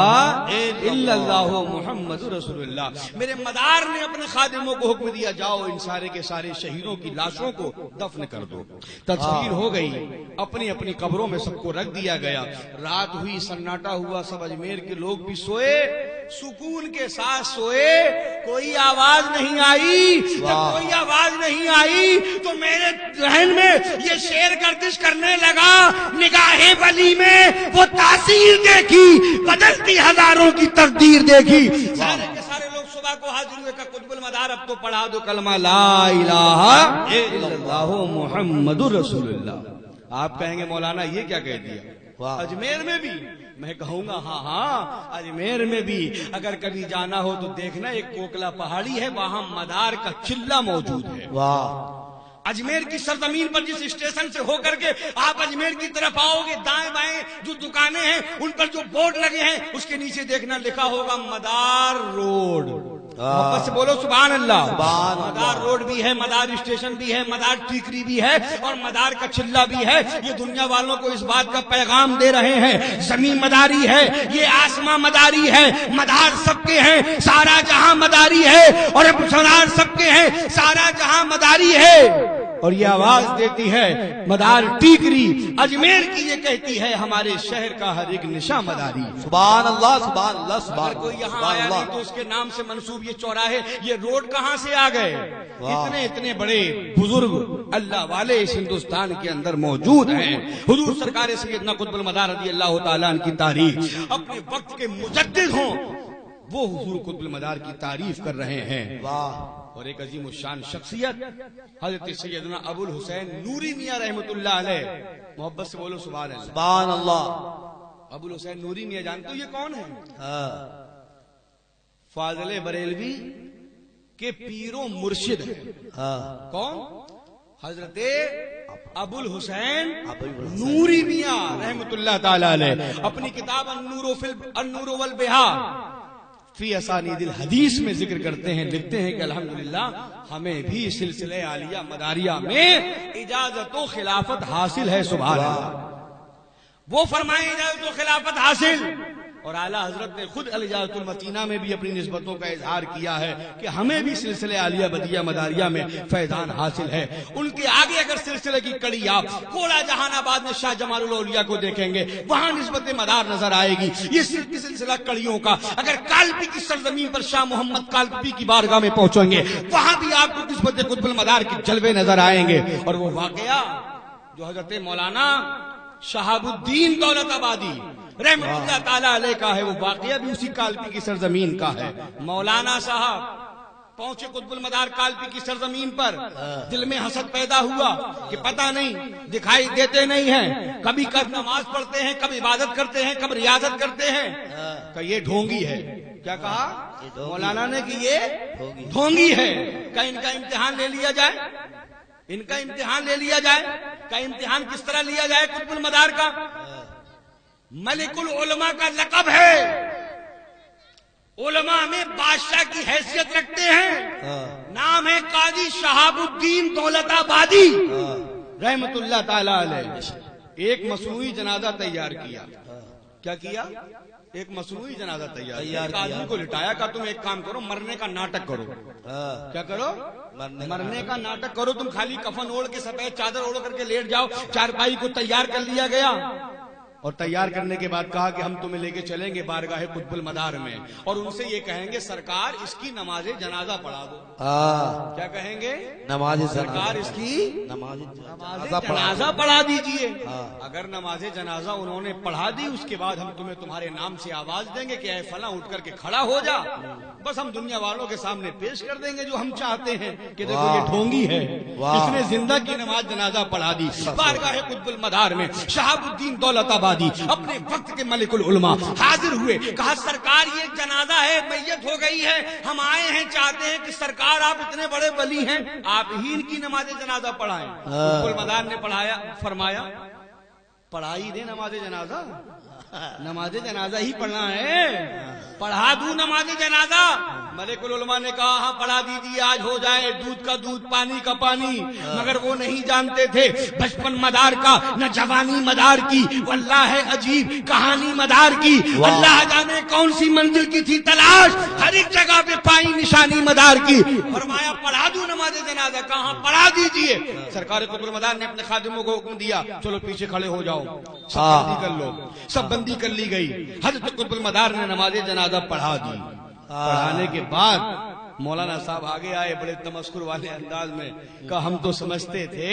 A: الا اللہ محمد رسول اللہ۔ میرے مدار نے اپنے خادموں کو حکم دیا جاؤ ان سارے کے سارے شہیدوں کی لاشوں کو دفن کر دو۔ تدفین ہو گئی، اپنی اپنی قبروں میں سب کو رکھ دیا گیا۔ رات ہوئی، سناٹا ہوا، سب اجمیر کے لوگ بھی سوئے، سکون کے ساتھ سوئے، کوئی آواز نہیں آئی۔ جب کوئی آواز نہیں آئی تو میرے ذہن میں یہ شعر گردش کرنے لگا، نگاہ ولی میں وہ تاثیر دیکھی، بدلتی ہزاروں کی تقدیر دیکھی۔ سارے کے سارے لوگ صبح کو حاضر ہوئے کہ قطب المدار اب تو پڑھا دو کلمہ لا الہ الا اللہ محمد رسول اللہ۔ آپ کہیں گے مولانا یہ کیا کہہ دیا؟ اجمیر میں بھی؟ میں کہوں گا ہاں اجمیر میں بھی۔ اگر کبھی جانا ہو تو دیکھنا، ایک کوکلا پہاڑی ہے، وہاں مدار کا چلہ موجود ہے۔ اجمیر کی سرزمین پر جس اسٹیشن سے ہو کر کے آپ اجمیر کی طرف آؤ گے، دائیں بائیں جو دکانیں ہیں ان پر جو بورڈ لگے ہیں اس کے نیچے دیکھنا لکھا ہوگا مدار روڈ۔ محبت سے بولو سبحان اللہ۔ مدار روڈ بھی ہے، مدار اسٹیشن بھی ہے، مدار ٹیکری بھی ہے، اور مدار کا چلہ بھی ہے۔ یہ دنیا والوں کو اس بات کا پیغام دے رہے ہیں، زمین مداری ہے، یہ آسمان مداری ہے، مدار سب کے ہیں، سارا جہاں مداری ہے، اور مدار سب کے ہیں، سارا جہاں مداری ہے۔ اور یہ آواز دیتی ہے مدار ٹیکری، اجمیر کی یہ کہتی ہے ہمارے شہر کا ہر ایک نشاں مداری۔
C: سبحان اللہ سبحان اللہ سبحان
A: اگر کوئی یہاں آیا نہیں تو اس کے نام سے منسوب یہ چوراہے، یہ روڈ کہاں سے آ گئے؟ اتنے اتنے بڑے بزرگ اللہ والے اس ہندوستان کے اندر موجود ہیں۔ حضور سرکار سیدنا قطب المدار رضی اللہ تعالیٰ عنہ کی تعریف، اپنے وقت کے مجدد ہوں وہ حضور قطب المدار کی تعریف کر رہے ہیں۔ اور ایک عظیم الشان شخصیت حضرت سیدنا ابو الحسین نوری میاں رحمۃ اللہ علیہ، محبت سے بولو سبحان اللہ
C: سبحان اللہ۔
A: ابو الحسین نوری میاں جانتے ہو یہ کون ہے؟ فاضل بریلوی کے پیر و مرشد ہے۔ کون؟ حضرت ابو الحسین نوری میاں رحمۃ اللہ تعالی علیہ اپنی کتاب النور والبہار فی اسانید الحدیث میں ذکر کرتے ہیں، لکھتے ہیں کہ الحمدللہ ہمیں بھی سلسلہ عالیہ مداریہ میں اجازت و خلافت حاصل ہے۔ سبحان اللہ۔ وہ فرمائے اجازت و خلافت حاصل، اور اعلیٰ حضرت نے خود الاجازت المتینہ میں بھی اپنی نسبتوں کا اظہار کیا ہے کہ ہمیں بھی سلسلہ عالیہ بدیہ مداریہ میں فیضان حاصل ہے۔ ان کے آگے اگر سلسلے کی کڑی آپ کوڑا جہان آباد میں شاہ جمال الاولیاء کو دیکھیں گے، وہاں نسبت مدار نظر آئے گی۔ یہ سلسلہ کڑیوں کا اگر کالپی کی سرزمین پر شاہ محمد کالپی کی بارگاہ میں پہنچیں گے، وہاں بھی آپ کو نسبت قطب المدار کے جلوے نظر آئیں گے۔ اور وہ واقعہ جو حضرت مولانا شہاب الدین دولت آبادی رحمۃ اللہ تعالیٰ علیہ کا ہے، وہ واقعہ بھی اسی کالپی کی سرزمین کا ہے۔ مولانا صاحب پہنچے قطب المدار کالپی کی سرزمین پر، دل میں حسد پیدا ہوا کہ پتہ نہیں دکھائی دیتے نہیں ہیں، کبھی کب نماز پڑھتے ہیں، کب عبادت کرتے ہیں، کب ریاضت کرتے ہیں، کہ یہ ڈھونگی ہے. کیا کہا مولانا نے کہ یہ ڈھونگی ہے. کیا ان کا امتحان لے لیا جائے؟ ان کا امتحان لے لیا جائے. کا امتحان کس طرح لیا جائے؟ قطب المدار کا ملک العلماء کا لقب ہے، علماء میں بادشاہ کی حیثیت رکھتے ہیں، نام ہے قاضی شہاب الدین دولت آبادی رحمت اللہ تعالی علیہ. ایک مصنوعی جنازہ تیار کیا. کیا کیا؟ ایک مصنوعی جنازہ تیار ایک آدمی کو لٹایا، کہا تم ایک کام کرو، مرنے کا ناٹک کرو. کیا کرو؟ مرنے کا ناٹک کرو. تم خالی کفن اوڑھ کے سفید چادر اوڑھ کر کے لیٹ جاؤ. چارپائی کو تیار کر لیا گیا، اور تیار کرنے کے بعد کہا کہ ہم تمہیں لے کے چلیں گے بارگاہ قطب المدار میں، اور ان سے یہ کہیں گے سرکار اس کی نماز جنازہ پڑھا دو. کیا کہیں گے؟
C: نماز
A: سرکار اس کی
C: نماز
A: جنازہ پڑھا دیجئے. اگر نماز جنازہ انہوں نے پڑھا دی، اس کے بعد ہم تمہیں تمہارے نام سے آواز دیں گے کہ اے فلاں اٹھ کر کے کھڑا ہو جا. بس ہم دنیا والوں کے سامنے پیش کر دیں گے جو ہم چاہتے ہیں کہ دیکھو یہ ڈھونگی ہے، اس نے زندہ کی نماز جنازہ پڑھا دی. بارگاہ قطب المدار میں شہاب الدین دولت آبادی اپنے وقت کے ملک العلماء حاضر ہوئے. کہا سرکار یہ جنازہ ہے، میت ہو گئی ہے، ہم آئے ہیں چاہتے ہیں کہ سرکار آپ اتنے بڑے ولی ہیں، آپ ہی ان کی نماز جنازہ پڑھائیں. قطب المدار نے پڑھایا، فرمایا پڑھائی دے نماز جنازہ، نماز جنازہ ہی پڑھنا ہے، پڑھا دوں نماز جنازہ. ملک العلماء نے کہا ہاں پڑھا دیجیے، آج ہو جائے دودھ کا دودھ پانی کا پانی. مگر وہ نہیں جانتے تھے بچپن مدار کا، نہ جوانی مدار کی، واللہ ہے عجیب کہانی مدار کی. اللہ جانے کون سی منزل کی تھی تلاش، ہر ایک جگہ پہ پائی نشانی مدار کی. فرمایا پڑھا دوں نماز جنازہ. کہاں پڑھا دیجیے. سرکار قطب المدار نے اپنے خادموں کو حکم دیا چلو پیچھے کھڑے ہو جاؤ، سب بندی کر لو. سب بندی کر لی گئی. حضرت قطب المدار نے نماز جنازہ پڑھا دی. پڑھانے کے بعد مولانا صاحب آگے آئے بڑے تمسخر والے انداز میں، کہ ہم تو سمجھتے تھے،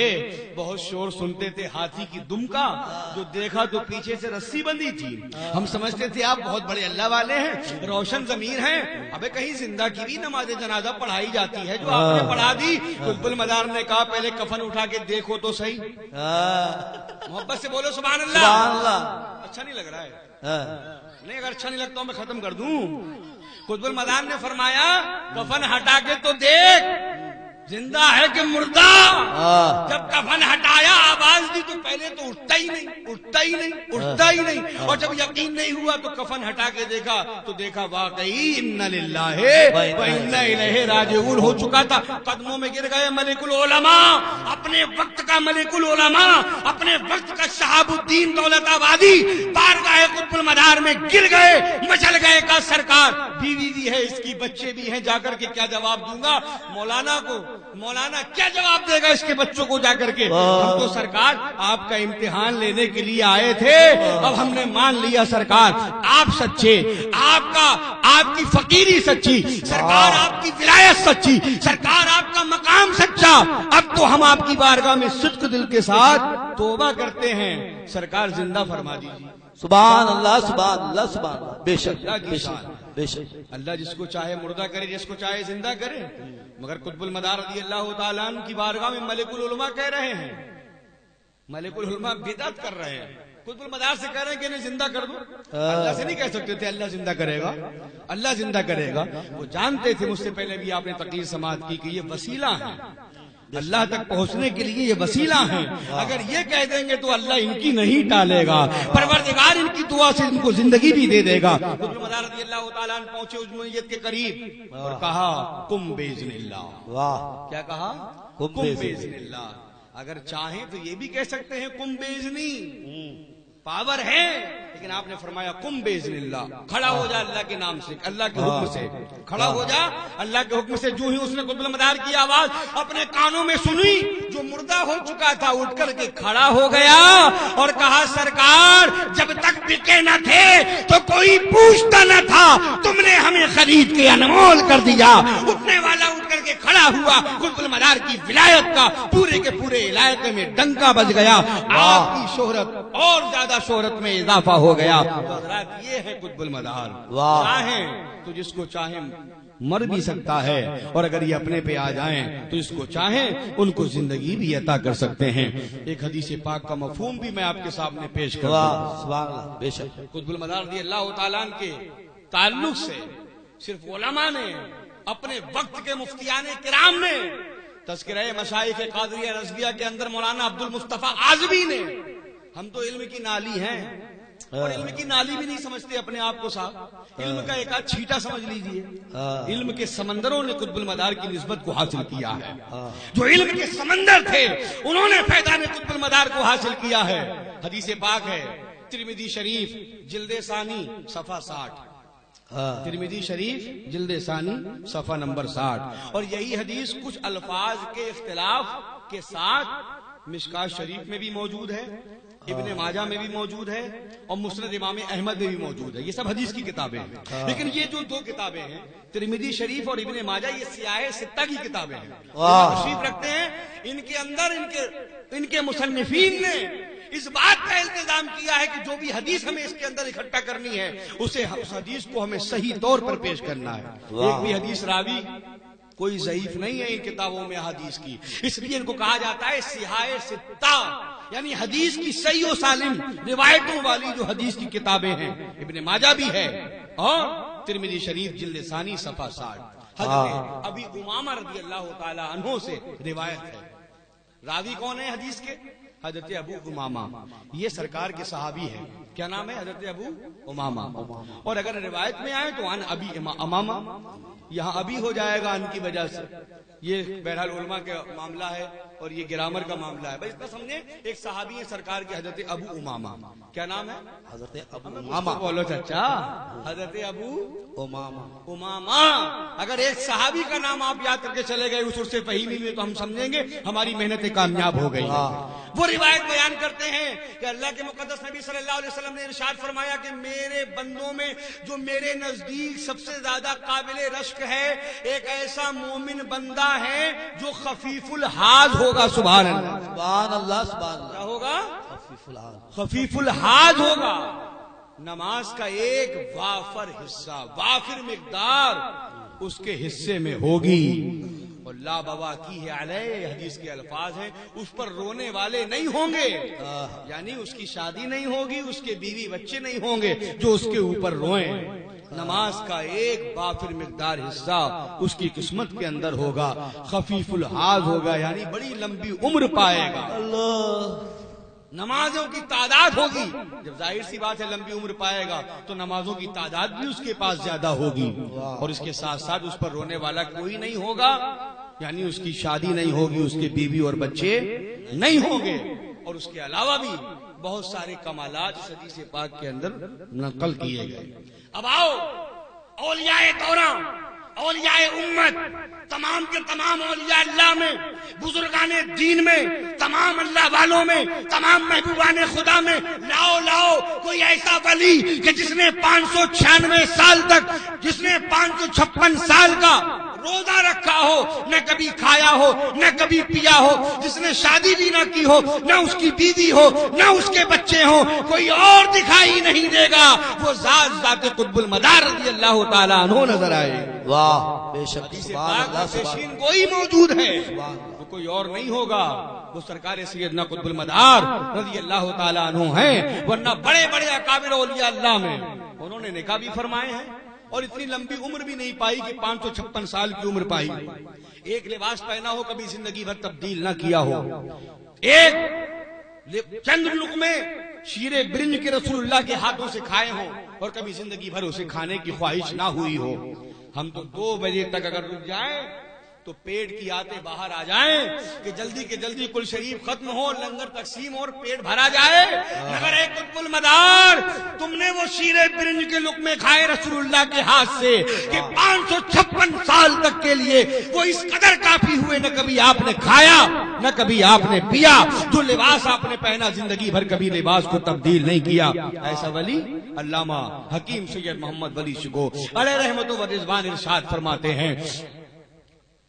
A: بہت شور سنتے تھے ہاتھی کی دم کا، جو دیکھا تو پیچھے سے رسی بندھی تھی. ہم سمجھتے تھے آپ بہت بڑے اللہ والے ہیں، روشن ضمیر ہیں. ابے کہیں زندہ کی بھی نماز جنازہ پڑھائی جاتی ہے جو آپ نے پڑھا دی. قطب المدار نے کہا پہلے کفن اٹھا کے دیکھو تو صحیح. محبت سے بولو سبحان اللہ.
C: سبحان اللہ.
A: اچھا نہیں لگ رہا ہے؟ نہیں، اگر اچھا نہیں لگتا ہوں میں ختم کر دوں. قطب المدار نے فرمایا کفن ہٹا کے تو دیکھ زندہ ہے کہ مردہ. جب کفن ہٹایا آواز دی تو پہلے تو اٹھتا ہی نہیں، اٹھتا ہی نہیں، اٹھتا ہی نہیں. اور جب یقین نہیں ہوا تو کفن ہٹا کے دیکھا تو دیکھا واقعی انا للہ و انا الیہ راجعون ہو چکا تھا. قدموں میں گر گئے ملک العلماء، اپنے وقت کا ملک العلماء، اپنے وقت کا شہاب الدین دولت آبادی بارگاہ قطب المدار میں گر گئے، مچل گئے. کا سرکار بیوی بھی ہے اس کی، بچے بھی ہیں، جا کر کے کیا جواب دوں گا مولانا کو؟ مولانا کیا جواب دے گا اس کے بچوں کو جا کر کے؟ ہم تو سرکار آپ کا امتحان لینے کے لیے آئے تھے، اب ہم نے مان لیا سرکار آپ سچے، آپ کی فقیری سچی، سرکار آپ کی ولایت سچی، سرکار آپ کا مقام سچا. اب تو ہم آپ کی بارگاہ میں صدق دل کے ساتھ توبہ کرتے ہیں. سرکار زندہ فرما دیجیے.
C: سبحان اللہ سبحان اللہ سبحان اللہ. بے شک
A: اللہ کی شان.
C: بے شک.
A: اللہ جس کو چاہے مردہ کرے، جس کو چاہے زندہ کرے. مگر قطب المدار رضی اللہ تعالیٰ عنہ کی بارگاہ میں ملک العلماء کہہ رہے ہیں، ملک العلماء بدعت کر رہے ہیں. قطب المدار سے کہہ رہے ہیں کہ انہیں زندہ کر دو. اللہ سے نہیں کہہ سکتے تھے اللہ زندہ کرے گا، اللہ زندہ کرے گا. وہ جانتے تھے، مجھ سے پہلے بھی آپ نے تقریر سماعت کی کہ یہ وسیلہ ہے، اللہ تک پہنچنے کے لیے یہ وسیلہ ہیں. اگر یہ کہہ دیں گے تو اللہ ان کی نہیں ٹالے گا، پروردگار ان کی دعا سے ان کو زندگی بھی دے دے گا. قطب المدار رضی اللہ تعالیٰ عنہ پہنچے اس میت کے قریب اور کہا قم باذن اللہ.
C: واہ.
A: کیا کہا؟ قم باذن اللہ. اگر چاہیں تو یہ بھی کہہ سکتے ہیں قم باذنی، پاور ہے، لیکن آپ نے فرمایا قم باذن اللہ، کھڑا ہو جا اللہ کے نام سے، اللہ کے حکم سے کھڑا ہو جا اللہ کے حکم سے. جو ہی اس نے قطب المدار کی آواز اپنے کانوں میں سنی، جو مردہ ہو چکا تھا اٹھ کر کے کھڑا ہو گیا اور کہا سرکار جب تک بکے نہ تھے تو کوئی پوچھتا نہ تھا، تم نے ہمیں خرید کے انمول کر دیا. اٹھنے والا اٹھ کر کے کھڑا ہوا. قطب المدار کی ولایت کا پورے کے پورے علاقے میں ڈنکا بج گیا. آپ کی شہرت اور زیادہ شہرت میں اضافہ ہو گیا. حضرات یہ ہے قطب المدار. چاہیں تو جس کو چاہیں مر بھی سکتا ہے، اور اگر یہ اپنے پہ آ جائیں تو اس کو چاہیں ان کو زندگی بھی عطا کر سکتے ہیں۔ ایک حدیث پاک کا مفہوم بھی میں آپ کے سامنے پیش کرتا ہوں۔
C: واہ سبحان اللہ، بے شک
A: قطب المدار رضی اللہ تعالیٰ عنہ کے تعلق سے صرف علماء نے، اپنے وقت کے مفتیان کرام نے، تذکرہ مشائخ قادریہ رضویہ کے اندر مولانا عبد المصطفیٰ اعظمی نے، ہم تو علم کی نالی ہیں اور علم کی نالی بھی نہیں سمجھتے اپنے آپ کو صاحب، علم کا ایک آدھ چھیٹا سمجھ لیجئے۔ علم کے سمندروں نے قطب المدار کی نسبت کو حاصل کیا ہے، جو علم کے سمندر تھے انہوں نے فیضان قطب المدار کو حاصل کیا ہے۔ حدیث پاک ہے ترمذی شریف جلد ثانی صفحہ 60، ترمذی شریف جلد ثانی صفحہ نمبر 60، اور یہی حدیث کچھ الفاظ کے اختلاف کے ساتھ مشکات شریف میں بھی موجود ہے، ابن ماجہ میں بھی موجود ہے، اور مسند امام احمد میں بھی موجود ہے۔ یہ سب حدیث کی کتابیں ہیں، لیکن یہ جو دو کتابیں ہیں ترمذی شریف اور ابن ماجہ، یہ سیاہ ستہ کی کتابیں ہیں، تشریف رکھتے ہیں۔ ان کے اندر ان کے مصنفین نے اس بات کا التزام کیا ہے کہ جو بھی حدیث ہمیں اس کے اندر اکٹھا کرنی ہے اسے اس حدیث کو ہمیں صحیح طور پر پیش کرنا ہے۔ ایک بھی حدیث راوی کوئی ضعیف نہیں ہے ان کتابوں میں حدیث کی، اس لیے ان کو کہا جاتا ہے سیاہ ستہ، یعنی حدیث کی صحیح و سالم روایتوں والی جو حدیث کی کتابیں ہیں۔ ابن ماجہ بھی ہے اور ترمذی شریف جلد ثانی صفحہ 60۔ حضرت ابی امامہ رضی اللہ تعالی عنہ سے روایت ہے۔ راوی کون ہے حدیث کے؟ حضرت ابو امامہ، یہ سرکار کے صحابی ہیں۔ کیا نام ہے؟ حضرت ابو امامہ۔ اور اگر روایت میں آئے تو عن ابی امامہ، یہاں ابھی ہو جائے گا ان کی وجہ سے، یہ بہرحال علماء کا معاملہ ہے اور یہ گرامر کا معاملہ ہے، بس اتنا سمجھیں ایک صحابی ہے سرکار کے حضرت ابو امامہ۔ کیا نام ہے؟ حضرت ابو امامہ۔ بولو چچا، حضرت ابو امامہ۔ اگر ایک صحابی کا نام آپ یاد کر کے چلے گئے اس عرص فہیمی میں تو ہم سمجھیں گے ہماری محنتیں کامیاب ہو گئی۔ وہ روایت بیان کرتے ہیں کہ اللہ کے مقدس نبی صلی اللہ علیہ وسلم نے ارشاد فرمایا کہ میرے بندوں میں جو میرے نزدیک سب سے زیادہ قابل رشک ہے، ایک ایسا مومن بندہ ہے جو خفیف الحاظ ہوگا۔ سبحان اللہ،
C: سبحان اللہ، سبحان اللہ۔
A: کیا ہوگا؟
C: خفیف الحال،
A: خفیف الحاظ ہوگا۔ نماز کا ایک وافر حصہ، وافر مقدار اس کے حصے میں ہوگی، اور لا بواکی ہے علیہ، حدیث کے الفاظ ہیں، اس پر رونے والے نہیں ہوں گے، یعنی اس کی شادی نہیں ہوگی، اس کے بیوی بچے نہیں ہوں گے جو اس کے اوپر روئیں۔ نماز کا ایک وافر مقدار حصہ اس کی قسمت کے اندر ہوگا، خفیف الحاظ ہوگا، یعنی بڑی لمبی عمر پائے گا۔ نمازوں کی تعداد ہوگی، جب ظاہر سی بات ہے لمبی عمر پائے گا تو نمازوں کی تعداد بھی اس کے پاس زیادہ ہوگی، اور اس کے ساتھ ساتھ اس پر رونے والا کوئی نہیں ہوگا، یعنی اس کی شادی نہیں ہوگی، اس کے بیوی اور بچے نہیں ہوں گے، اور اس کے علاوہ بھی بہت سارے کمالات اس حدیث پاک کے اندر نقل کیے گئے۔ اب آؤ، اولیاء دورہ، اولیاء امت، تمام کے تمام اولیاء اللہ میں، بزرگان دین میں، تمام اللہ والوں میں، تمام محبوبان خدا میں لاؤ کوئی ایسا ولی کہ جس نے 596 سال تک، جس نے 556 سال کا روزہ رکھا ہو، نہ کبھی کھایا ہو، نہ کبھی پیا ہو، جس نے شادی بھی نہ کی ہو، نہ اس کی بیوی ہو، نہ اس کے بچے ہوں، کوئی اور دکھائی نہیں دے گا، وہ ذات قطب المدار رضی اللہ تعالیٰ عنہ نظر آئے۔
C: واہ، بے شک، سبحان اللہ،
A: پیشین کوئی موجود ہے، وہ کوئی اور نہیں ہوگا، وہ سرکار سیدنا قطب المدار رضی اللہ تعالیٰ عنہ ہیں، ورنہ بڑے بڑے اکابر اولیاء اللہ میں انہوں نے نکاح بھی فرمائے ہیں، اور اتنی لمبی عمر بھی نہیں پائی کہ 556 سال کی عمر پائی، ایک لباس پہنا ہو کبھی زندگی بھر تبدیل نہ کیا ہو، ایک چند لقمے شیر برنج کے رسول اللہ کے ہاتھوں سے کھائے ہوں اور کبھی زندگی بھر اسے کھانے کی خواہش نہ ہوئی ہو۔ ہم تو 2 بجے تک اگر رک جائیں تو پیٹ کی آتے باہر آ جائیں کہ جلدی کے جلدی کل شریف ختم ہو، لنگر تقسیم ہو اور پیٹ بھرا جائے، مگر اے قطب المدار تم نے وہ شیر برنج کے لقمے کھائے رسول اللہ کے ہاتھ سے کہ 556 سال تک کے لیے وہ اس قدر کافی ہوئے، نہ کبھی آپ نے کھایا نہ کبھی آپ نے پیا، جو لباس آپ نے پہنا زندگی بھر کبھی لباس کو تبدیل نہیں کیا۔ ایسا ولی علامہ حکیم سید محمد ولی شگو علیہ رحمت و رضوان ارشاد فرماتے ہیں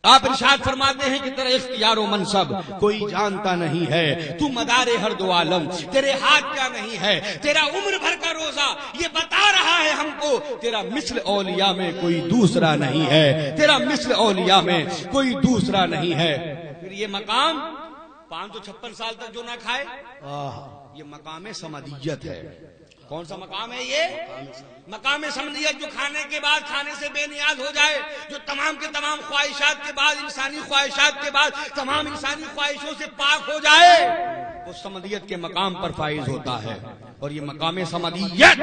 A: آپ ارشاد فرماتے ہیں کہ تیرا اختیار و منصب کوئی جانتا نہیں ہے، تو مدار ہر دو عالم، تیرے ہاتھ کیا نہیں ہے، تیرا عمر بھر کا روزہ یہ بتا رہا ہے ہم کو، تیرا مثل اولیاء میں کوئی دوسرا نہیں ہے، تیرا مثل اولیاء میں کوئی دوسرا نہیں ہے۔ پھر یہ مقام 556 سال تک جو نہ کھائے، یہ مقام سمدیت ہے۔ کون سا مقام ہے یہ؟ مقام سمدیت، جو کھانے کے بعد کھانے سے بے نیاز ہو جائے، جو تمام کے تمام خواہشات کے بعد، انسانی خواہشات کے بعد تمام انسانی خواہشوں سے پاک ہو جائے، وہ سمدیت کے مقام پر فائز ہوتا ہے۔ اور یہ مقام سمدیت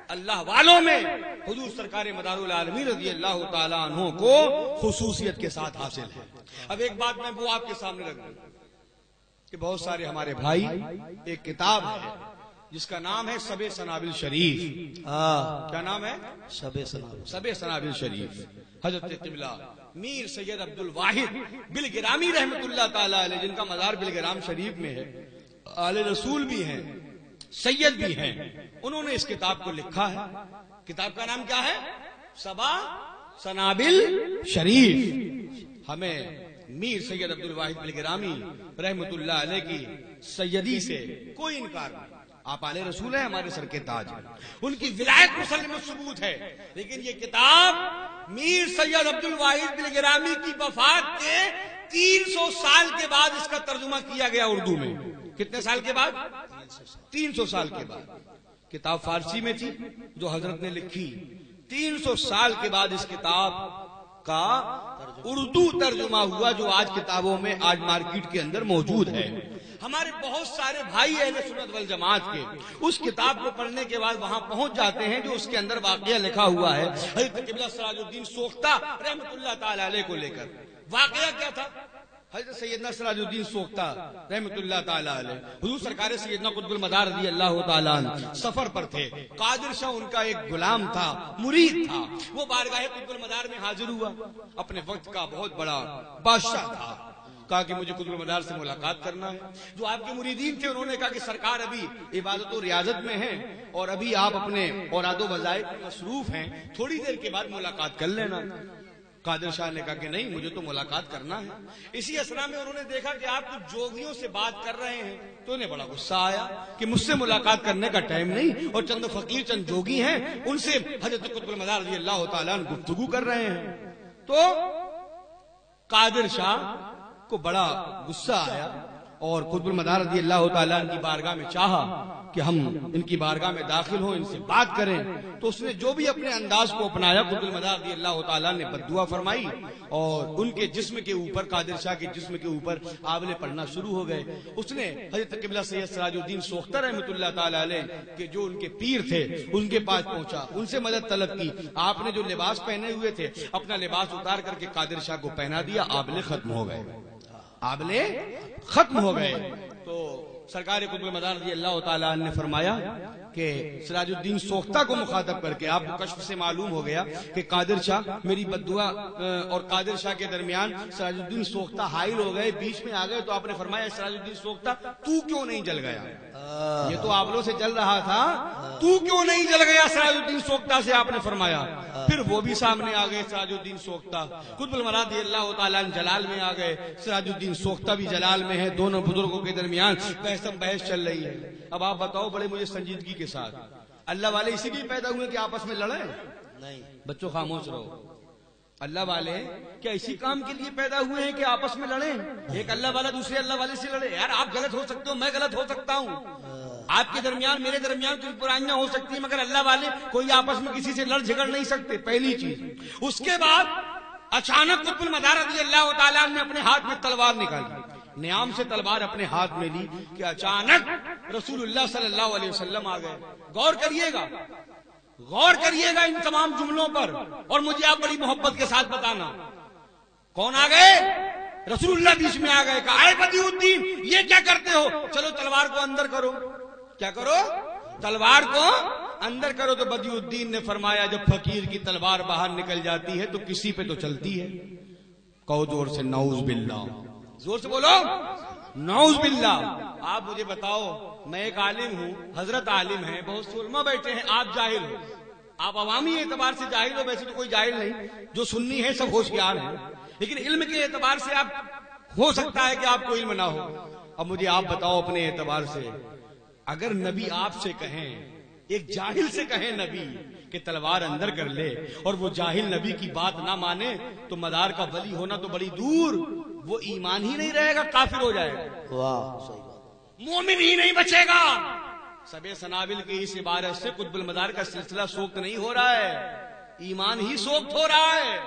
A: اللہ والوں میں حضور سرکار مدار العالمین رضی اللہ تعالیٰ عنہ کو خصوصیت کے ساتھ حاصل ہے۔ اب ایک بات میں وہ آپ کے سامنے رکھ دوں کہ بہت سارے ہمارے بھائی، ایک کتاب ہے جس کا نام ہے سب سنابل شریف۔ کیا نام ہے؟ سب سنابل شریف۔ حضرت قبلہ میر سید عبد الواحد بلگرامی رحمت اللہ تعالی علیہ، جن کا مزار بلگرام شریف میں ہے، آل رسول بھی ہیں، سید بھی ہیں، انہوں نے اس کتاب کو لکھا ہے۔ کتاب کا نام کیا ہے؟ سبا سنابل شریف۔ ہمیں میر سید عبد الواحد بلگرامی رحمت اللہ علیہ کی سیدی سے کوئی انکار نہیں۔ آپ آل رسول ہیں، ہمارے سر کے تاج ہیں، ان کی ولایت مسلم ثبوت ہے، لیکن یہ کتاب میر سید عبد الواحد بلگرامی کی وفات کے 300 سال کے بعد اس کا ترجمہ کیا گیا اردو میں۔ کتنے سال کے بعد؟ 300 سال کے بعد۔ کتاب فارسی میں تھی جو حضرت نے لکھی، 300 سال کے بعد اس کتاب کا اردو ترجمہ ہوا، جو آج کتابوں میں آج مارکیٹ کے اندر موجود ہے۔ ہمارے بہت سارے بھائی اہل سنت والجماعت کے اس کتاب کو پڑھنے کے بعد وہاں پہنچ جاتے ہیں جو اس کے اندر واقعہ لکھا ہوا ہے حضرت قبلہ سراج الدین سوختہ رحمت اللہ تعالی علیہ کو لے کر۔ واقعہ کیا تھا؟ حضرت سیدنا سراج الدین سوختہ رحمت اللہ تعالی علیہ، حضور سرکار سیدنا قطب المدار رضی اللہ تعالی عنہ سفر پر تھے۔ قادر شاہ ان کا ایک غلام تھا، مرید تھا، وہ بارگاہ قطب المدار میں حاضر ہوا، اپنے وقت کا بہت بڑا بادشاہ تھا۔ کہا کہ مجھے قطب المدار سے ملاقات کرنا ہے۔ جو آپ کے مریدین تھے انہوں نے کہا کہ سرکار ابھی عبادت و ریاضت میں ہیں اور ابھی آپ اپنے اوراد و وظائف میں مصروف ہیں، تھوڑی دیر کے بعد ملاقات کر لینا۔ قادر شاہ نے کہا کہ نہیں، مجھے تو ملاقات کرنا ہے۔ اسی اسنا میں انہوں نے دیکھا کہ آپ کچھ جوگیوں سے بات کر رہے ہیں، تو انہیں بڑا غصہ آیا کہ مجھ سے ملاقات کرنے کا ٹائم نہیں، اور چند فقیر چند جوگی ہیں، ان سے حضرت قطب المدار رضی اللہ تعالیٰ عنہ گفتگو کر رہے ہیں۔ تو قادر شاہ کو بڑا غصہ آیا اور قطب المدار رضی اللہ تعالیٰ عنہ کی بارگاہ میں چاہا کہ ہم ان کی بارگاہ میں داخل ہوں، ان سے بات کریں۔ تو اس نے جو بھی اپنے انداز کو اپنایا، قطب المدار رضی اللہ تعالیٰ نے بددعا فرمائی اور ان کے جسم کے اوپر، قادر شاہ کے جسم کے اوپر آولے پڑنا شروع ہو گئے۔ اس نے حضرت قبلہ سید سراج الدین سوختہ رحمت اللہ تعالیٰ علیہ کہ جو ان کے پیر تھے ان کے پاس پہنچا، ان سے مدد طلب کی۔ آپ نے جو لباس پہنے ہوئے تھے اپنا لباس اتار کر کے قادر شاہ کو پہنا دیا، آولے ختم ہو گئے، آولے ختم ہو گئے۔ تو سرکار قطب المدار رضی اللہ تعالیٰ عنہ نے فرمایا کہ سراج الدین سوختہ کو مخاطب کر کے آپ کو کشف سے معلوم ہو گیا کہ قادر شاہ میری بددعا اور قادر شاہ کے درمیان سراج الدین سوختہ حائل ہو گئے، بیچ میں آ گئے۔ تو آپ نے فرمایا سراج الدین سوختہ تو کیوں نہیں جل گیا؟ یہ تو آولوں سے جل رہا تھا، تو کیوں نہیں جل گیا سراج الدین سوختہ سے آپ نے فرمایا۔ پھر وہ بھی سامنے آ گئے سراج الدین سوختہ، قطب المدار رضی اللہ تعالیٰ عنہ جلال میں آ گئے، سراج الدین سوختہ بھی جلال میں ہے، دونوں بزرگوں کے درمیان بحث چل رہی ہے۔ اب آپ بتاؤ بڑے مجھے سنجیدگی کے ساتھ، اللہ والے اسی لیے پیدا ہوئے کہ آپس میں لڑیں؟
C: نہیں
A: بچوں خاموش رہو۔ اللہ والے کیا اسی کام کے لیے پیدا ہوئے ہیں کہ آپس میں لڑیں؟ ایک اللہ والا دوسرے اللہ والے سے لڑے؟ یار آپ غلط ہو سکتے ہو، میں غلط ہو سکتا ہوں، آپ کے درمیان میرے درمیان کچھ برائیاں ہو سکتی ہیں، مگر اللہ والے کوئی آپس میں کسی سے لڑ جھگڑ نہیں سکتے، پہلی چیز۔ اس کے بعد اچانک قطب المدار رضی اللہ تعالیٰ نے اپنے ہاتھ میں تلوار نکالی، نیام سے تلوار اپنے ہاتھ میں لی کہ اچانک رسول اللہ صلی اللہ علیہ وسلم آ گئے۔ غور کریے گا ان تمام جملوں پر، اور مجھے آپ بڑی محبت کے ساتھ بتانا کون آ گئے؟ رسول اللہ بیچ میں آ گئے۔ کہا اے بدیع الدین یہ کیا کرتے ہو؟ چلو تلوار کو اندر کرو۔ کیا کرو؟ تلوار کو اندر کرو۔ تو بدیع الدین نے فرمایا جب فقیر کی تلوار باہر نکل جاتی ہے تو کسی پہ تو چلتی ہے۔ کہو زور سے نعوذ باللہ، زور سے بولو نعوذ باللہ۔ آپ مجھے بتاؤ، میں ایک عالم ہوں، حضرت عالم ہیں، بہت سے علماء بیٹھے ہیں، آپ جاہل ہو، آپ عوامی اعتبار سے جاہل ہو، ویسے تو کوئی جاہل نہیں، جو سنی ہے سب ہوشیار ہیں، لیکن علم کے اعتبار سے آپ ہو سکتا ہے کہ آپ کو علم نہ ہو. اب مجھے آپ بتاؤ اپنے اعتبار سے، اگر نبی آپ سے کہیں، ایک جاہل سے کہیں نبی کہ تلوار اندر کر لے، اور وہ جاہل نبی کی بات نہ مانے، تو مدار کا ولی ہونا تو بڑی دور، وہ ایمان ہی نہیں رہے گا، کافر ہو جائے گا،
C: واہ صحیح بات.
A: مومن ہی نہیں بچے گا. سب سنابل کی اس عبارت سے قطب المدار کا سلسلہ سوکت نہیں ہو رہا ہے، ایمان ہی سوکت ہو رہا ہے.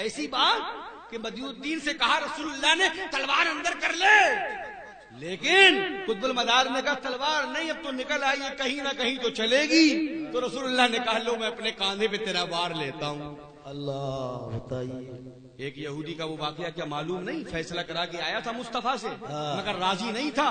A: ایسی بات کہ بدی الدین سے کہا رسول اللہ نے تلوار اندر کر لے، لیکن قطب المدار نے کہا تلوار نہیں، اب تو نکل آئی ہے، کہیں نہ کہیں تو چلے گی. تو رسول اللہ نے کہا لو میں اپنے کاندھے پہ تیرا بار لیتا ہوں.
C: اللہ بتائیے.
A: ایک یہودی کا وہ واقعہ کیا معلوم نہیں، فیصلہ کرا کے آیا تھا مصطفیٰ سے، مگر راضی نہیں تھا.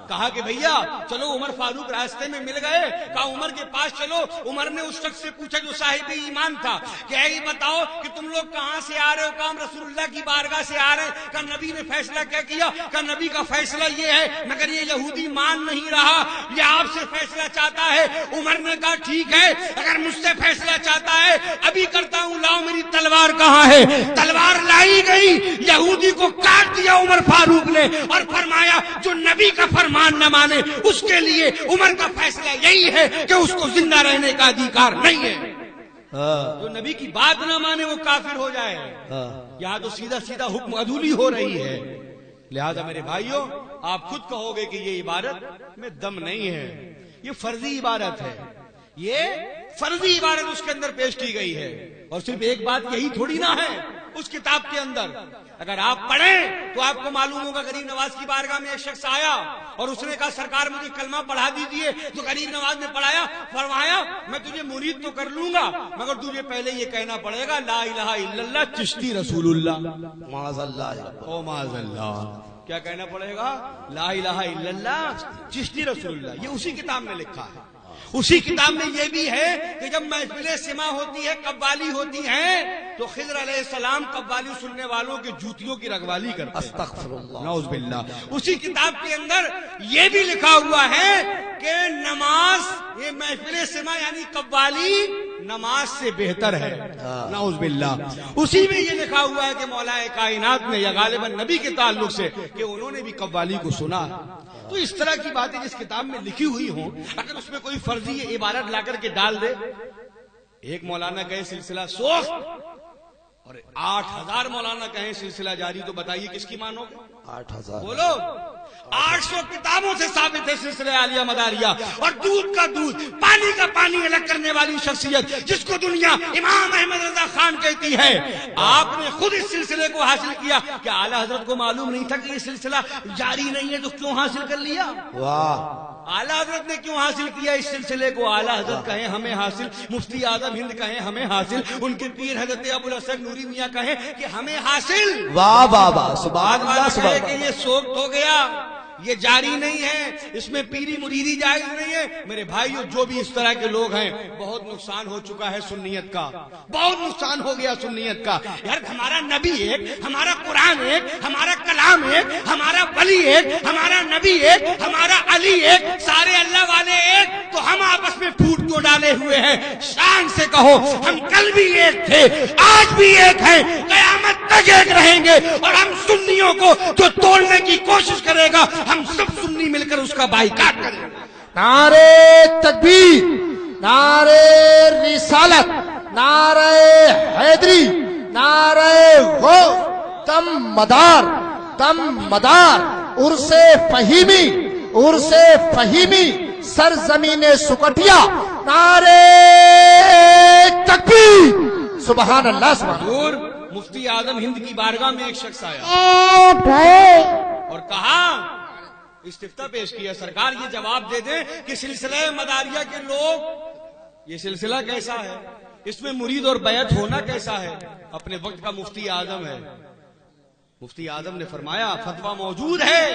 A: کہا کہ بھیا چلو، عمر فاروق راستے میں مل گئے، کہا عمر کے پاس چلو. عمر نے اس شخص سے پوچھا جو صاحب ایمان تھا کہ یہ بتاؤ کہ تم لوگ کہاں سے آ رہے ہو؟ کہا رسول اللہ کی بارگاہ سے آ رہے ہیں. کہا نبی نے فیصلہ کیا کیا؟ کہا نبی کا فیصلہ یہ ہے، مگر یہ یہودی مان نہیں رہا، یہ آپ سے فیصلہ چاہتا ہے. عمر نے کہا ٹھیک ہے، اگر مجھ سے فیصلہ چاہتا ہے ابھی کرتا ہوں، لاؤ میری تلوار کہاں ہے؟ تلوار لائی گئی، یہودی کو کاٹ دیا عمر فاروق نے، اور فرمایا جو نبی کا فرمان نہ مانے اس کے لیے عمر کا فیصلہ یہی ہے کہ اس کو زندہ رہنے کا ادھیکار نہیں ہے. جو نبی کی بات نہ مانے وہ کافر ہو جائے. یہاں تو سیدھا سیدھا حکم عدولی ہو رہی ہے. لہذا میرے بھائیوں، آپ خود کہو گے کہ یہ عبارت میں دم نہیں ہے، یہ فرضی عبارت ہے، یہ فرضی عبارت اس کے اندر پیش کی گئی ہے. اور صرف ایک بات یہی تھوڑی نہ ہے اس کتاب کے اندر. اگر آپ پڑھیں تو آپ کو معلوم ہوگا غریب نواز کی بارگاہ میں ایک شخص آیا اور اس نے کہا سرکار مجھے کلمہ پڑھا دیجئے. تو غریب نواز نے پڑھایا، فرمایا میں تجھے مرید تو کر لوں گا، مگر تجھے پہلے یہ کہنا پڑے گا لا الہ الا اللہ چشتی رسول اللہ.
C: معاذ اللہ.
A: او معاذ اللہ. کیا کہنا پڑے گا؟ لا الہ الا اللہ چشتی رسول اللہ. یہ اسی کتاب میں لکھا ہے. اسی کتاب میں یہ بھی ہے کہ جب محفل سما ہوتی ہے، قوالی ہوتی ہیں، تو خضر علیہ السلام قوالی سننے والوں کے جوتیوں کی رگوالی کرتے ہیں.
C: استغفر اللہ.
A: نعوذ باللہ. اسی کتاب کے اندر یہ بھی لکھا ہوا ہے کہ نماز، یہ محفل سما یعنی قوالی نماز سے بہتر ہے. نعوذ باللہ. اسی میں یہ لکھا ہوا ہے کہ مولا کائنات نے، یا غالباً نبی کے تعلق سے، کہ انہوں نے بھی قوالی کو سنا. تو اس طرح کی باتیں جس کتاب میں لکھی ہوئی ہوں، اگر اس میں کوئی فرضی عبارت لا کر کے ڈال دے، ایک مولانا کہے سلسلہ سوخت اور 8000 مولانا کہیں سلسلہ جاری، تو بتائیے کس کی مانو گے؟
C: 8000
A: بولو. 800 کتابوں سے ثابت ہے سلسلہ عالیہ مداریہ. اور دودھ کا دودھ، پانی کا پانی الگ کرنے والی شخصیت جس کو دنیا امام احمد رضا خان کہتی ہے، آپ نے خود اس سلسلے کو حاصل کیا. کیا اعلیٰ حضرت کو معلوم نہیں تھا کہ یہ سلسلہ جاری نہیں ہے، تو کیوں حاصل کر لیا؟
C: واہ.
A: اعلیٰ حضرت نے کیوں حاصل کیا اس سلسلے کو؟ اعلیٰ حضرت کہیں ہمیں حاصل، مفتی اعظم ہند کہیں ہمیں حاصل، ان کے پیر حضرت ابو الحسن نوری میاں کہیں کہ ہمیں حاصل.
C: واہ واہ واہ. سبحان اللہ.
A: اللہ
C: سبحان
A: کہ یہ سوکت ہو گیا، یہ جاری نہیں ہے، اس میں پیری مریدی جائز نہیں ہے. میرے بھائیو، جو بھی اس طرح کے لوگ ہیں، بہت نقصان ہو چکا ہے سنیت کا، بہت نقصان ہو گیا سنیت کا. یار ہمارا نبی ایک، ہمارا قرآن ایک، ہمارا کلام ایک، ہمارا ولی ایک، ہمارا نبی ایک، ہمارا علی ایک، سارے اللہ والے ایک، تو ہم آپس میں پھوٹ کو ڈالے ہوئے ہیں. شان سے کہو ہم کل بھی ایک تھے، آج بھی ایک ہیں، قیامت تک ایک رہیں گے. اور ہم سنیوں کو جو توڑنے کی کوشش کرے گا، ہم سب سنی مل کر اس کا بائیکاٹ کریں.
B: نعرے تکبیر، نعرے رسالت، نعرے حیدری، نعرے غوث، دم مدار، دم مدار، عرص فہیمی، عرص فہیمی، سرزمین سکٹیا. نعرے تکبیر. سبحان اللہ. سبحان اللہ.
A: حضور مفتی اعظم ہند کی بارگاہ میں ایک شخص آیا اور کہا، استفتاء پیش کیا، سرکار یہ جواب دے دیں کہ سلسلہ مداریہ کے لوگ، یہ سلسلہ کیسا ہے، اس میں مرید اور بیعت ہونا کیسا ہے. اپنے وقت کا مفتی اعظم ہے. مفتی اعظم نے فرمایا فتویٰ موجود ہے.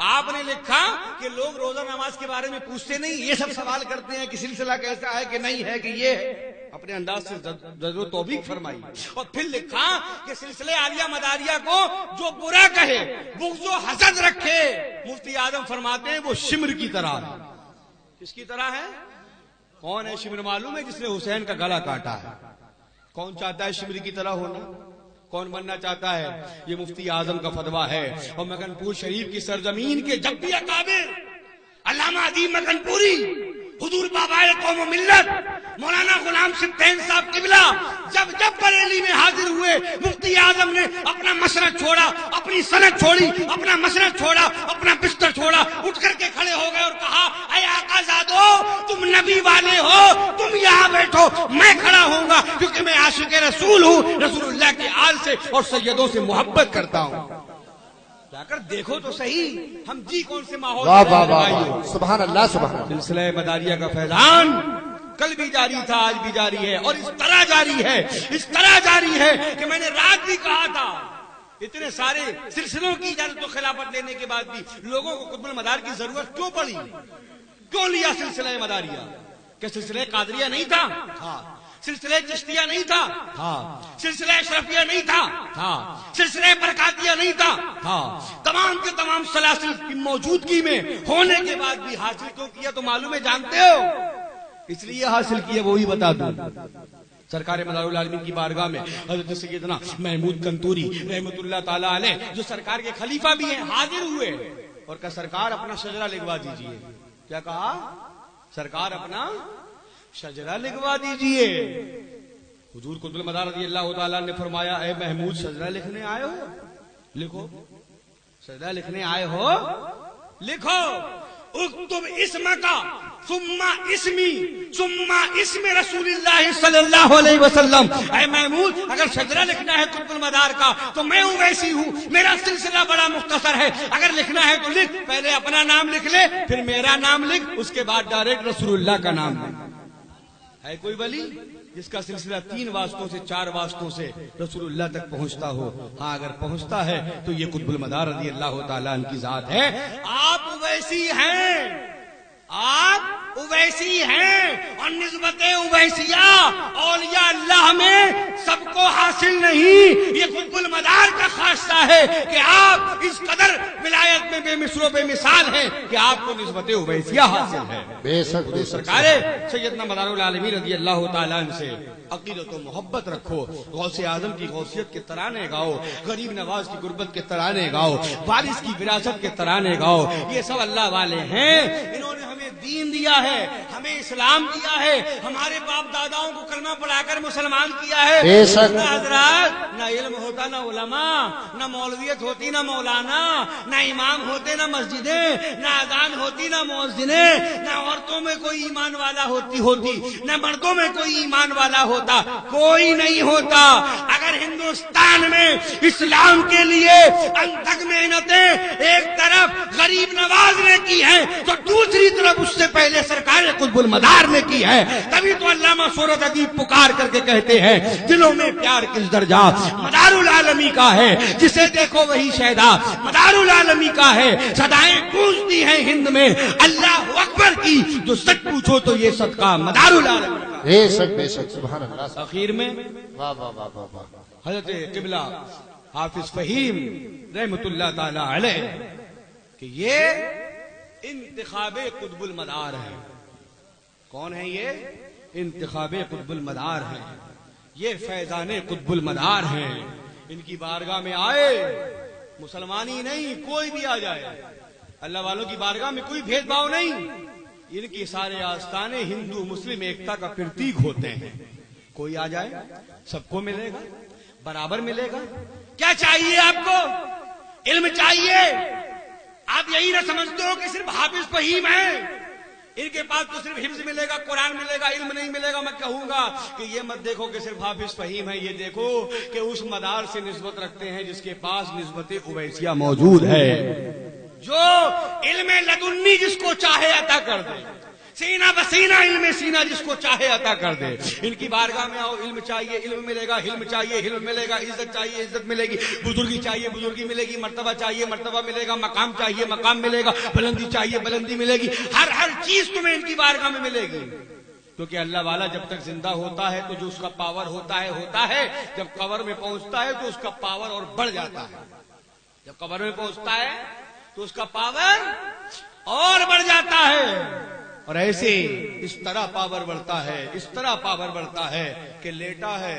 A: آپ نے لکھا کہ لوگ روزہ نماز کے بارے میں پوچھتے نہیں، یہ سب سوال کرتے ہیں کہ سلسلہ کیسا ہے، کہ نہیں ہے، کہ یہ ہے. اپنے انداز سے زجر و توبیخ فرمائی. اور پھر لکھا کہ سلسلے عالیہ مداریہ کو جو برا کہے، بغض و حسد رکھے، مفتی اعظم فرماتے ہیں وہ شمر کی طرح ہے. کس کی طرح ہے؟ کون ہے شمر؟ معلوم ہے جس نے حسین کا گلا کاٹا ہے. کون چاہتا ہے شمر کی طرح ہونا؟ کون بننا چاہتا ہے؟ یہ مفتی اعظم کا فتویٰ ہے. اور مکن پور شریف کی سرزمین کے جب بھی اکابر علامہ ادیب مکن پوری، حضور بابائے قوم و ملت مولانا غلام سبطین صاحب قبلہ جب بریلی میں حاضر ہوئے، مفتی اعظم نے اپنا مسند چھوڑا، اپنی سند چھوڑی، اپنا مسند چھوڑا، اپنا بستر چھوڑا، اٹھ کر کے کھڑے ہو گئے اور کہا اے آقا زادو، تم نبی والے ہو، تم یہاں بیٹھو، میں کھڑا ہوں گا کیونکہ میں عاشق رسول ہوں، رسول اللہ کے آل سے اور سیدوں سے محبت کرتا ہوں. جا کر دیکھو تو صحیح ہم جی کون سے ماحول.
B: واہ واہ واہ، سبحان اللہ سبحان اللہ.
A: سلسلہ مداریہ کا فیضان کل بھی جاری تھا، آج بھی جاری ہے، اور اس طرح جاری ہے، اس طرح جاری ہے کہ میں نے رات بھی کہا تھا اتنے سارے سلسلوں کی اجازت و خلافت لینے کے بعد بھی لوگوں کو قطب المدار کی ضرورت کیوں پڑی؟ کیوں لیا سلسلہ مداریہ؟ کہ سلسلہ قادریہ نہیں تھا؟ ہاں. سلسلہ چشتیہ نہیں تھا؟ ہاں. سلسلہ اشرفیہ نہیں تھا؟ ہاں. سلسلہ برکاتیہ نہیں تھا؟ ہاں. تمام کے تمام سلاسل کی موجودگی میں ہونے کے بعد بھی حاصل کیوں کیا تو معلوم ہے، جانتے ہو؟ اس لیے حاصل کیا، وہی بتا دوں. سرکار مدار العالمین کی بارگاہ میں حضرت سیدنا محمود کنتوری رحمت اللہ تعالی علیہ جو سرکار کے خلیفہ بھی ہیں حاضر ہوئے اور کہا سرکار اپنا شجرہ لکھوا دیجئے. کیا کہا؟ سرکار اپنا شجرہ لکھوا دیجئے. حضور قطب المدار رضی اللہ تعالیٰ نے فرمایا اے محمود شجرہ لکھنے آئے ہو؟ لکھو. شجرہ لکھنے آئے ہو؟ لکھو. اکتب اسمک ثم اسمی ثم اسم رسول اللہ صلی اللہ علیہ وسلم. اے محمود اگر شجرہ لکھنا ہے قطب المدار کا تو میں اویسی ہوں، میرا سلسلہ بڑا مختصر ہے. اگر لکھنا ہے تو لکھ، پہلے اپنا نام لکھ لے، پھر میرا نام لکھ، اس کے بعد ڈائریکٹ رسول اللہ کا نام لکھ. ہے کوئی ولی جس کا سلسلہ 3 واسطوں سے 4 واسطوں سے رسول اللہ تک پہنچتا ہو؟ ہاں اگر پہنچتا ہے تو یہ قطب المدار رضی اللہ تعالیٰ عنہ کی ذات ہے. آپ اویسی ہیں، آپ اویسی ہیں، اور نسبت اویسیہ اولیاء اللہ میں سب کو حاصل نہیں. یہ قطب المدار کا خاصہ ہے کہ آپ اس قدر ولایت میں بے مثل و بے مثال ہیں کہ آپ کو نسبت اویسیہ حاصل ہے.
B: بے شک بے شک.
A: سرکار سیدنا مدار العالمین رضی اللہ تعالیٰ عنہ سے عقیدت و محبت رکھو. غوث اعظم کی غوثیت کے ترانے گاؤ، غریب نواز کی غربت کے ترانے گاؤ، وارث کی وراثت کے ترانے گاؤ. یہ سب اللہ والے ہیں، انہوں نے ہمیں دین دیا ہے، ہمیں اسلام دیا ہے، ہمارے باپ داداؤں کو کلمہ پڑھا کر مسلمان کیا ہے.
B: بے شک.
A: نہ حضرات نہ علم ہوتا نہ علماء، نہ مولویت ہوتی نہ مولانا، نہ امام ہوتے نہ مسجدیں، نہ اذان ہوتی نہ مؤذنیں، نہ عورتوں میں کوئی ایمان والا ہوتی نہ مردوں میں کوئی ایمان والا ہوتا، کوئی نہیں ہوتا. اگر ہندوستان میں اسلام کے لیے انتھک محنتیں ایک طرف غریب نواز نے کی ہیں تو دوسری طرف اس سے پہلے سرکار قطب المدار نے کی ہے. تبھی تو علامہ سورت ادیب پکار کر کے کہتے ہیں دلوں میں پیار کس درجہ مدار العالمی کا ہے، جسے دیکھو وہی شہدا مدار العالمی کا ہے. صدائیں گونجتی ہیں ہند میں اللہ اکبر کی، جو سچ پوچھو تو یہ صدقہ مدار العالمی کا.
B: بے شک بے شک. سبحان اللہ.
A: اخیر میں
B: واہ واہ واہ واہ واہ.
A: حضرت قبلہ حافظ فہیم رحمت اللہ تعالی علیہ کہ یہ انتخاب قطب المدار ہے. کون ہے یہ؟ انتخاب قطب المدار ہے. یہ فیضان قطب المدار ہیں. ان کی بارگاہ میں آئے مسلمانی نہیں، کوئی بھی آ جائے، اللہ والوں کی بارگاہ میں کوئی بھید بھاؤ نہیں. ان کی سارے آستانے ہندو مسلم ایکتا کا پرتیک ہوتے ہیں. کوئی آ جائے سب کو ملے گا، برابر ملے گا. کیا چاہیے آپ کو؟ علم چاہیے. آپ یہی نہ سمجھتے ہو کہ صرف حافظ فہیم ہیں، ان کے پاس تو صرف حفظ ملے گا، قرآن ملے گا، علم نہیں ملے گا. میں کہوں گا کہ یہ مت دیکھو کہ صرف حافظ فہیم ہے، یہ دیکھو کہ اس مدار سے نسبت رکھتے ہیں جس کے پاس نسبت اویسیہ موجود ہے، جو علم لدنی جس کو چاہے عطا کر دے، سینہ بسینہ علم سینہ جس کو چاہے عطا کر دے. ان کی بارگاہ میں آؤ، علم چاہیے علم ملے گا، علم چاہیے علم ملے گا، عزت چاہیے عزت ملے گی، بزرگی چاہیے بزرگی ملے گی، مرتبہ چاہیے مرتبہ ملے گا، مقام چاہیے مقام ملے گا، بلندی چاہیے بلندی ملے گی. ہر چیز تمہیں ان کی بارگاہ میں ملے گی. کیونکہ اللہ والا جب تک زندہ ہوتا ہے تو جو اس کا پاور ہوتا ہے، جب قبر میں پہنچتا ہے تو اس کا پاور اور بڑھ جاتا ہے. جب قبر میں پہنچتا ہے تو اس کا پاور اور بڑھ جاتا ہے. اور ایسے اس طرح پاور بڑھتا ہے، اس طرح پاور بڑھتا ہے کہ لیٹا ہے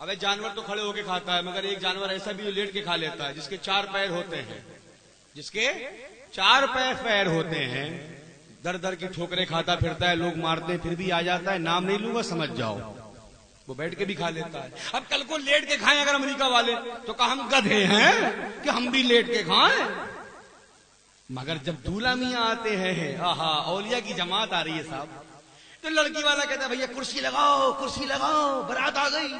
A: ابے جانور تو کھڑے ہو کے کھاتا ہے، مگر ایک جانور ایسا بھی لیٹ کے کھا لیتا ہے جس کے 4 پیر ہوتے ہیں، جس کے 4 پیر ہوتے ہیں، در در کی ٹھوکریں کھاتا پھرتا ہے، لوگ مارتے ہیں پھر بھی آ جاتا ہے، نام نہیں لوں گا سمجھ جاؤ، وہ بیٹھ کے بھی کھا لیتا ہے۔ اب کل کو لیٹ کے کھائیں اگر امریکہ والے تو کہا ہم گدھے ہیں کہ ہم بھی لیٹ کے کھائیں؟ مگر جب دولہا میاں آتے ہیں، آہا اولیاء کی جماعت آ رہی ہے صاحب، تو لڑکی والا کہتا ہے بھیا کرسی لگاؤ کرسی لگاؤ، برات آ گئی،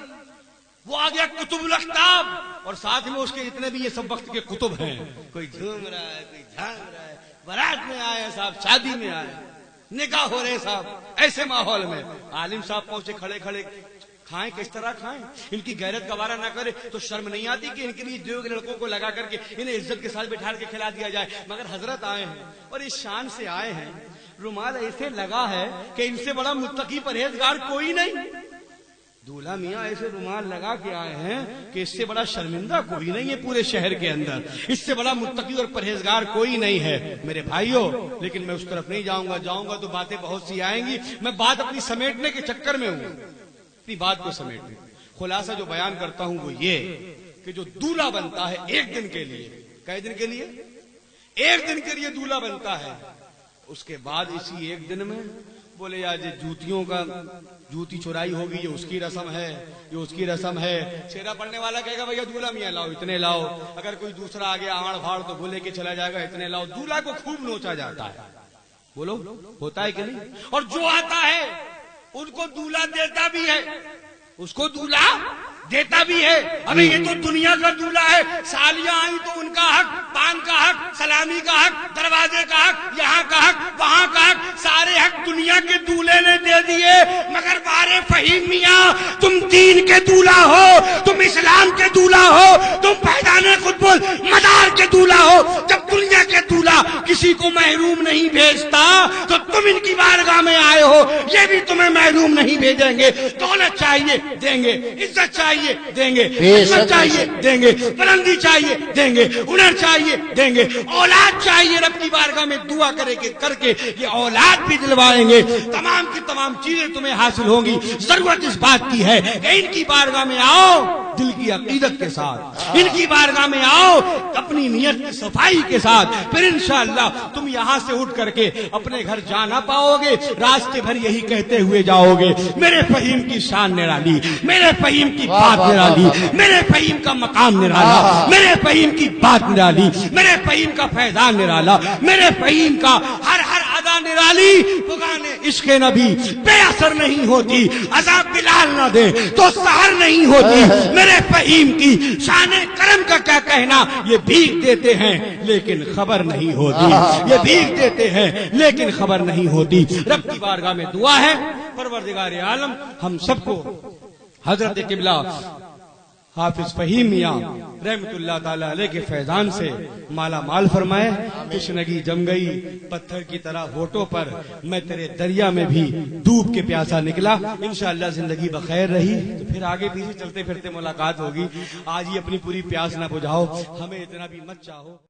A: وہ آ گیا کتب الاقطاب، اور ساتھ میں اس کے جتنے بھی یہ سب وقت کے کتب ہیں، کوئی جھوم رہا ہے کوئی جھانگ رہا ہے، برات میں آئے صاحب، شادی میں آئے، نکاح ہو رہے صاحب، ایسے ماحول میں عالم صاحب پہنچے، کھڑے کھڑے کھائیں کس طرح کھائیں؟ ان کی غیرت کا وارہ نہ کرے تو شرم نہیں آتی کہ ان کے لیے دیو کے لڑکوں کو لگا کر کے انہیں عزت کے ساتھ بٹھا کے کھلا دیا جائے؟ مگر حضرت آئے ہیں اور اس شان سے آئے ہیں، رومال ایسے لگا ہے کہ ان سے بڑا متقی پرہیزگار کوئی نہیں۔ دولہا میاں ایسے رومال لگا کے آئے ہیں کہ اس سے بڑا شرمندہ کوئی نہیں ہے پورے شہر کے اندر، اس سے بڑا متقی اور پرہیزگار کوئی نہیں ہے میرے بھائیوں۔ لیکن میں اس طرف نہیں جاؤں گا تو باتیں بہت سی آئیں گی، میں بات اپنی سمیٹنے کے چکر میں ہوں، اپنی بات کو سمیٹنے، خلاصہ جو بیان کرتا ہوں وہ یہ کہ جو دولہا بنتا ہے ایک دن کے لیے، کئی دن کے لیے؟ ایک دن کے لیے دولہا بنتا ہے، اس کے بعد اسی ایک دن میں بولے یار جوتیوں کا جوتی چورائی ہوگی، یہ اس کی رسم ہے، یہ اس کی رسم ہے، چھیرا پڑنے والا کہے گا بھیا دولہا میاں لاؤ اتنے لاؤ، اگر کوئی دوسرا آگے آڑ پھاڑ تو وہ لے کے چلا جائے گا اتنے لاؤ، دولہا کو خوب نوچا جاتا ہے، بولو ہوتا ہے کہ نہیں؟ اور جو آتا ہے ان کو دولہا دیتا بھی ہے، اس کو دولہا دیتا بھی ہے۔ ابھی یہ تو دنیا کا دولہا ہے، سالیاں آئیں تو ان کا حق، پان کا حق، سلامی کا حق، دروازے کا حق، یہاں کا حق، وہاں کا حق، سارے حق دنیا کے دولہے نے دے دیے۔ مگر بارے فہیم میاں، تم دین کے دولہا ہو، تم اسلام کے دولہا ہو، تم پیدان قطب المدار کے دولہا ہو۔ جب دنیا کے دولہا کسی کو محروم نہیں بھیجتا تو تم ان کی بارگاہ میں آئے ہو، یہ بھی تمہیں محروم نہیں بھیجیں گے۔ دولت چاہیے دیں گے، عزت چاہیے دیں گے، عزت چاہیے دیں گے، بلندی چاہیے دیں گے، ہنر چاہیے دیں گے، اولاد چاہیے رب کی بارگاہ میں دعا کر کے یہ اولاد بھی دلوائیں گے۔ تمام کی تمام چیزیں تمہیں حاصل ہوں گی۔ ضرورت اس بات کی ہے کہ ان کی بارگاہ میں آؤ دل کی عقیدت کے ساتھ، ان کی بارگاہ میں آؤ اپنی نیت کی صفائی کے ساتھ، پھر انشاءاللہ تم یہاں سے اٹھ کر کے اپنے گھر جانا پاؤ گے، راستے بھر یہی کہتے ہوئے جاؤ گے میرے فہیم کی شان نرالی، میرے فہیم کی بات نرالی، میرے فہیم کا مقام نرالا، میرے فہیم کی بات نرالی، میرے فہیم کا فیضان نرالا، میرے فہیم کا ہر ادا نرالی۔ پگانے عشق نبی بے اثر نہیں ہوتی، عذاب بلال نہ دے تو سحر نہیں ہوتی۔ میرے فہیم کی شان کرم کا کیا کہنا، یہ بھیگ دیتے ہیں لیکن خبر نہیں ہوتی، یہ بھیگ دیتے ہیں لیکن خبر نہیں ہوتی۔ رب کی بارگاہ میں دعا ہے پروردگار عالم ہم سب کو حضرت قبلہ حافظ فہیم میاں رحمت اللہ تعالی علیہ کے فیضان سے مالا مال فرمائے۔ تشنگی جم گئی پتھر کی طرح ہونٹوں پر، میں تیرے دریا میں بھی ڈوب کے پیاسا نکلا۔ انشاءاللہ زندگی بخیر رہی تو پھر آگے پیچھے چلتے پھرتے ملاقات ہوگی۔ آج ہی اپنی پوری پیاس نہ بجھاؤ، ہمیں اتنا بھی مت چاہو۔